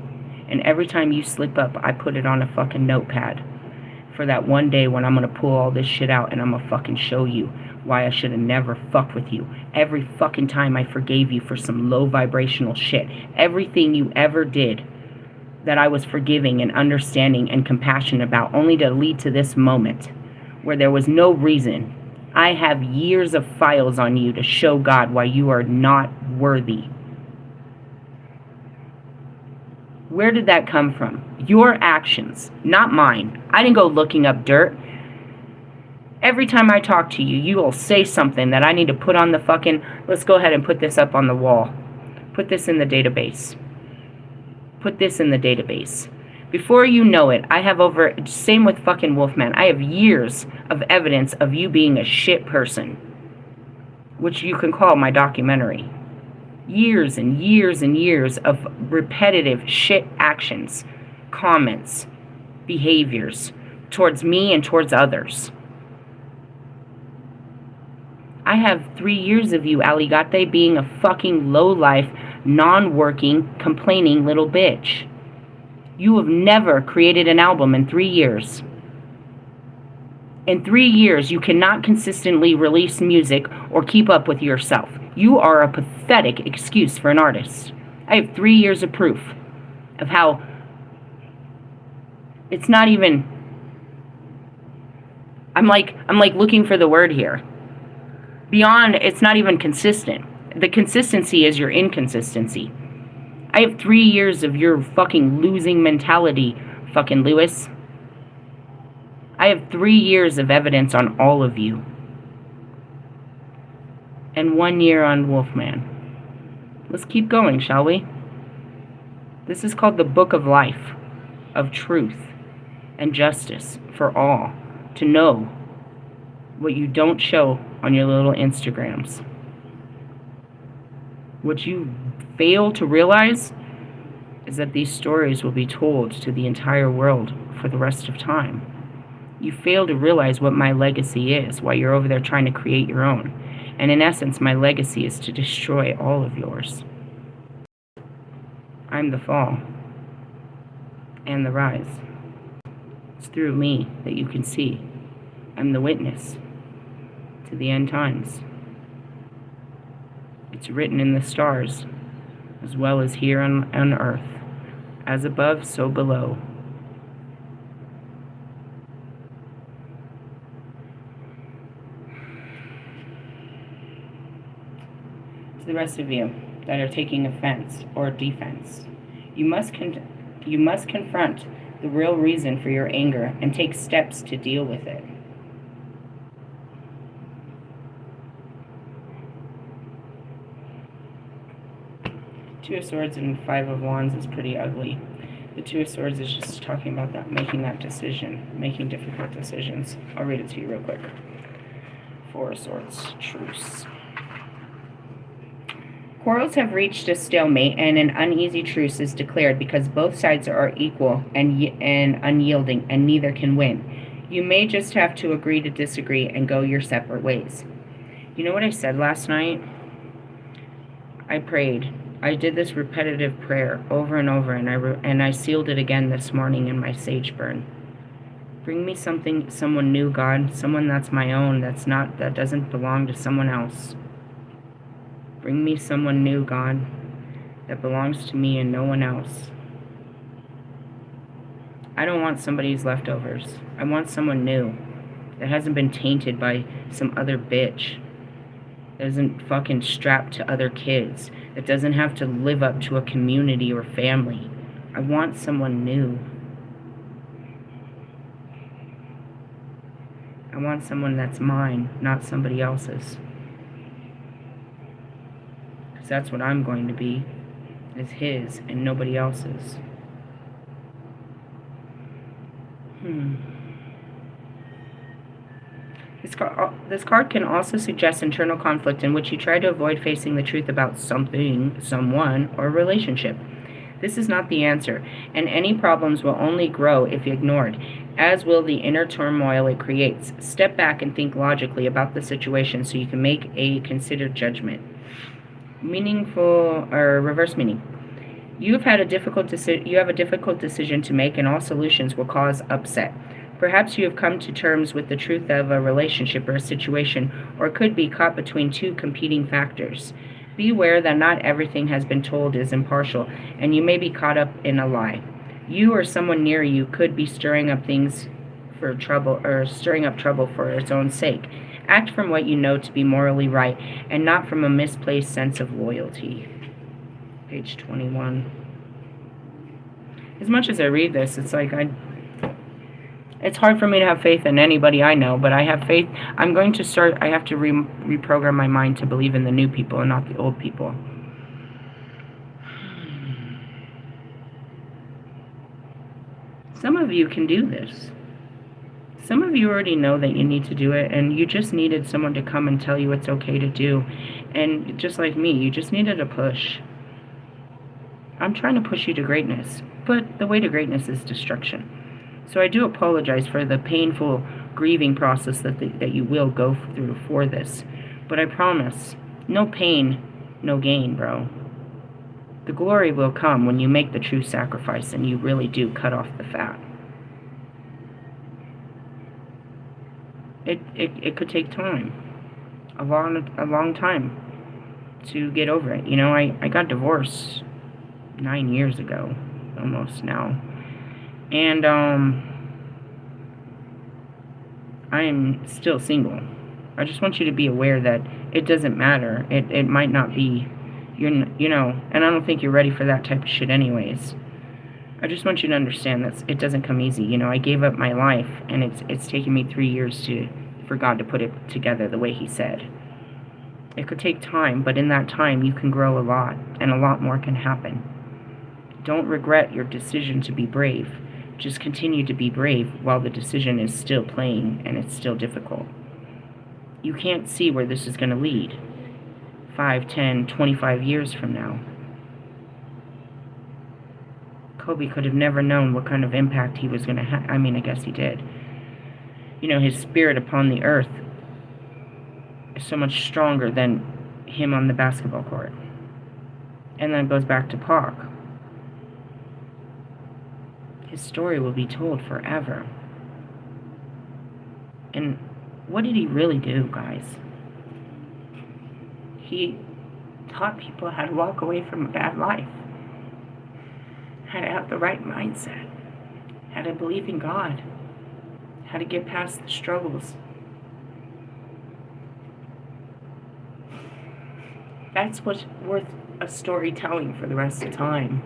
And every time you slip up, I put it on a fucking notepad. For that one day when I'm gonna pull all this shit out and I'm gonna fucking show you why I should have never fucked with you. Every fucking time I forgave you for some low vibrational shit. Everything you ever did that I was forgiving and understanding and compassionate about, only to lead to this moment where there was no reason. I have years of files on you to show God why you are not worthy. Where did that come from? Your actions, not mine. I didn't go looking up dirt. Every time I talk to you, you will say something that I need to put on the fucking, let's go ahead and put this up on the wall. Put this in the database. Put this in the database. Before you know it, I have over, same with fucking Wolfman, I have years of evidence of you being a shit person, which you can call my documentary. Years and years and years of repetitive shit actions, comments, behaviors towards me and towards others. I have 3 years of you, Aligate, being a fucking low-life, non-working, complaining little bitch. You have never created an album in 3 years. In 3 years, you cannot consistently release music or keep up with yourself. You are a pathetic excuse for an artist. I have 3 years of proof of how it's not even, I'm like looking for the word here. Beyond, it's not even consistent. The consistency is your inconsistency. I have 3 years of your fucking losing mentality, fucking Lewis. I have 3 years of evidence on all of you. And 1 year on Wolfman. Let's keep going, shall we? This is called the Book of Life, of truth and justice for all to know what you don't show on your little Instagrams. What you fail to realize is that these stories will be told to the entire world for the rest of time. You fail to realize what my legacy is, while you're over there trying to create your own. And in essence, my legacy is to destroy all of yours. I'm the fall and the rise. It's through me that you can see. I'm the witness to the end times. It's written in the stars, as well as here on earth. As above, so below. To the rest of you that are taking offense or defense, you must confront the real reason for your anger and take steps to deal with it. Two of Swords and Five of Wands is pretty ugly. The Two of Swords is just talking about that, making that decision, making difficult decisions. I'll read it to you real quick. Four of Swords, truce. Quarrels have reached a stalemate, and an uneasy truce is declared because both sides are equal and unyielding, and neither can win. You may just have to agree to disagree and go your separate ways. You know what I said last night? I prayed. I did this repetitive prayer over and over, and I sealed it again this morning in my sage burn. Bring me someone new, God, someone that's my own, that doesn't belong to someone else. Bring me someone new, God, that belongs to me and no one else. I don't want somebody's leftovers. I want someone new that hasn't been tainted by some other bitch, that isn't fucking strapped to other kids, that doesn't have to live up to a community or family. I want someone new. I want someone that's mine, not somebody else's. Because that's what I'm going to be, is his and nobody else's. This card can also suggest internal conflict in which you try to avoid facing the truth about something, someone, or a relationship. This is not the answer, and any problems will only grow if ignored, as will the inner turmoil it creates. Step back and think logically about the situation so you can make a considered judgment. Meaningful or reverse meaning. You have a difficult decision to make, and all solutions will cause upset. Perhaps you have come to terms with the truth of a relationship or a situation, or could be caught between two competing factors. Be aware that not everything has been told is impartial, and you may be caught up in a lie. You or someone near you could be stirring up trouble for its own sake. Act from what you know to be morally right, and not from a misplaced sense of loyalty. Page 21. As much as I read this, it's like it's hard for me to have faith in anybody I know, but I have faith. I have to reprogram my mind to believe in the new people and not the old people. Some of you can do this. Some of you already know that you need to do it, and you just needed someone to come and tell you it's okay to do. And just like me, you just needed a push. I'm trying to push you to greatness, but the way to greatness is destruction. So I do apologize for the painful grieving process that you will go through for this. But I promise, no pain, no gain, bro. The glory will come when you make the true sacrifice and you really do cut off the fat. It could take time, a long time to get over it. You know, I got divorced 9 years ago, almost now. And I am still single. I just want you to be aware that it doesn't matter. It might not be, and I don't think you're ready for that type of shit anyways. I just want you to understand that it doesn't come easy. I gave up my life, and it's taken me 3 years for God to put it together the way He said. It could take time, but in that time you can grow a lot, and a lot more can happen. Don't regret your decision to be brave. Just continue to be brave while the decision is still playing and it's still difficult. You can't see where this is going to lead 5, 10, 25 years from now. Kobe could have never known what kind of impact he was going to have. I mean, I guess he did. His spirit upon the earth is so much stronger than him on the basketball court. And then it goes back to Pac. His story will be told forever. And what did he really do, guys? He taught people how to walk away from a bad life, how to have the right mindset, how to believe in God, how to get past the struggles. That's what's worth a storytelling for the rest of time.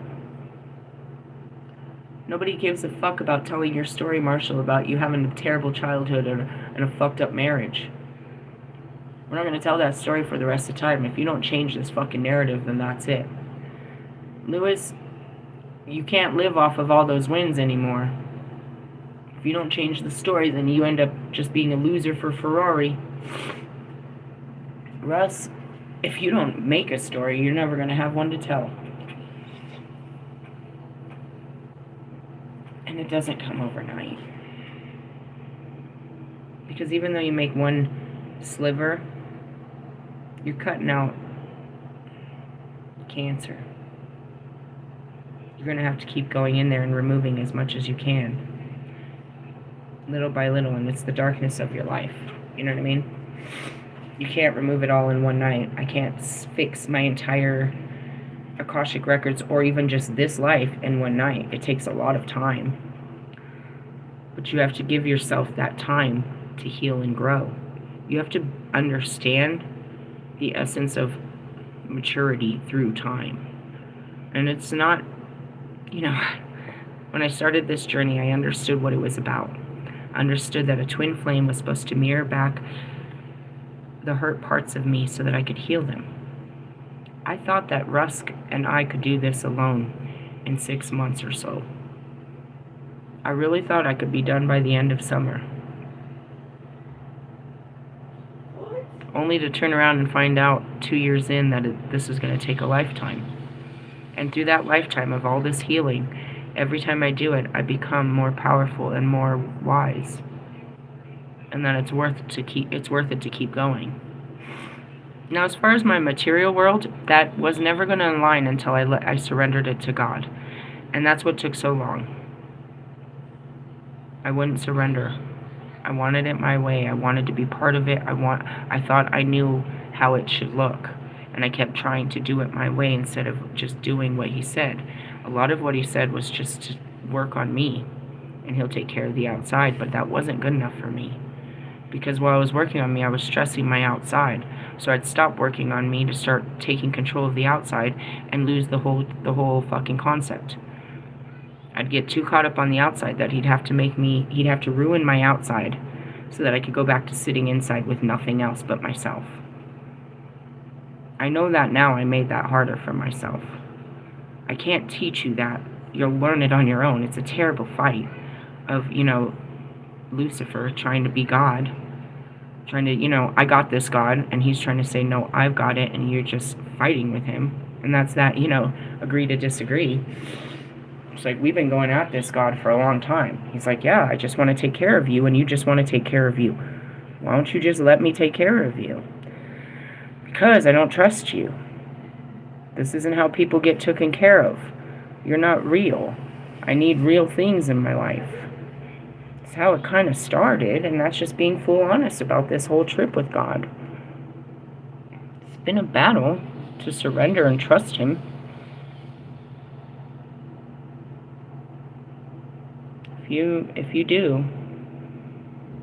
Nobody gives a fuck about telling your story, Marshall, about you having a terrible childhood and a fucked up marriage. We're not going to tell that story for the rest of time. If you don't change this fucking narrative, then that's it. Lewis, you can't live off of all those wins anymore. If you don't change the story, then you end up just being a loser for Ferrari. Russ, if you don't make a story, you're never going to have one to tell. And it doesn't come overnight. Because even though you make one sliver, you're cutting out cancer. You're going to have to keep going in there and removing as much as you can. Little by little, and it's the darkness of your life. You know what I mean? You can't remove it all in one night. I can't fix my entire Akashic records or even just this life in one night. It takes a lot of time. But you have to give yourself that time to heal and grow. You have to understand the essence of maturity through time. And it's not, when I started this journey, I understood what it was about. I understood that a twin flame was supposed to mirror back the hurt parts of me so that I could heal them. I thought that Rusk and I could do this alone in 6 months or so. I really thought I could be done by the end of summer. Only to turn around and find out 2 years in that this is going to take a lifetime. And through that lifetime of all this healing, every time I do it, I become more powerful and more wise. And that it's worth it to keep going. Now, as far as my material world, that was never going to align until I surrendered it to God. And that's what took so long. I wouldn't surrender. I wanted it my way. I wanted to be part of it. I thought I knew how it should look. And I kept trying to do it my way instead of just doing what he said. A lot of what he said was just to work on me, and he'll take care of the outside, but that wasn't good enough for me. Because while I was working on me, I was stressing my outside. So I'd stop working on me to start taking control of the outside and lose the whole fucking concept. I'd get too caught up on the outside that he'd have to ruin my outside so that I could go back to sitting inside with nothing else but myself. I know that now. I made that harder for myself. I can't teach you that. You'll learn it on your own. It's a terrible fight of, Lucifer trying to be God. Trying to, I got this, God, and he's trying to say, no, I've got it, and you're just fighting with him. And that's that, agree to disagree. It's like, we've been going at this, God, for a long time. He's like, yeah, I just want to take care of you, and you just want to take care of you. Why don't you just let me take care of you? Because I don't trust you. This isn't how people get taken care of. You're not real. I need real things in my life. It's how it kind of started, and that's just being full honest about this whole trip with God. It's been a battle to surrender and trust him. If you do,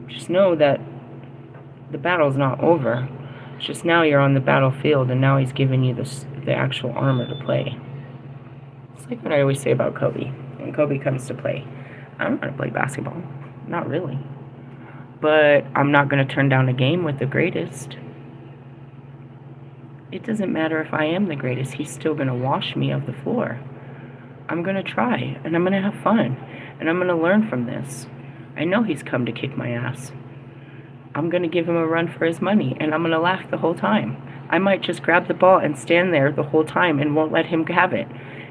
just know that the battle's not over. It's just now you're on the battlefield, and now he's giving you the actual armor to play. It's like what I always say about Kobe. When Kobe comes to play, I'm going to play basketball. Not really. But I'm not going to turn down a game with the greatest. It doesn't matter if I am the greatest. He's still going to wash me off the floor. I'm going to try, and I'm going to have fun, and I'm going to learn from this. I know he's come to kick my ass. I'm going to give him a run for his money, and I'm going to laugh the whole time. I might just grab the ball and stand there the whole time and won't let him have it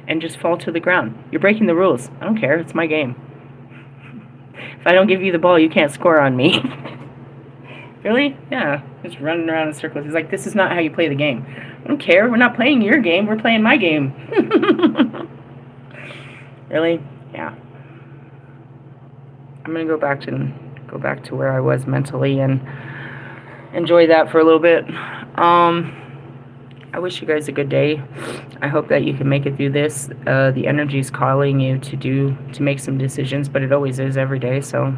and just fall to the ground. You're breaking the rules. I don't care. It's my game. If I don't give you the ball, you can't score on me. Really? Yeah. Just running around in circles. He's like, this is not how you play the game. I don't care. We're not playing your game. We're playing my game. Really? Yeah. I'm gonna go back to where I was mentally and enjoy that for a little bit. I wish you guys a good day. I hope that you can make it through this. The energy's calling you to make some decisions, but it always is every day. So,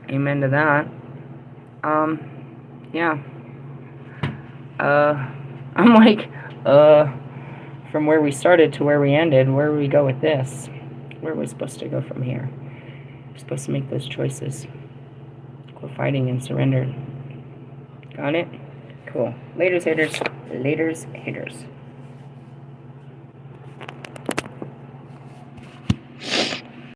amen to that. Yeah. I'm like, from where we started to where we ended, where do we go with this? Where are we supposed to go from here? We're supposed to make those choices. We're fighting and surrender. Got it? Cool. Laters, haters. Laters, haters.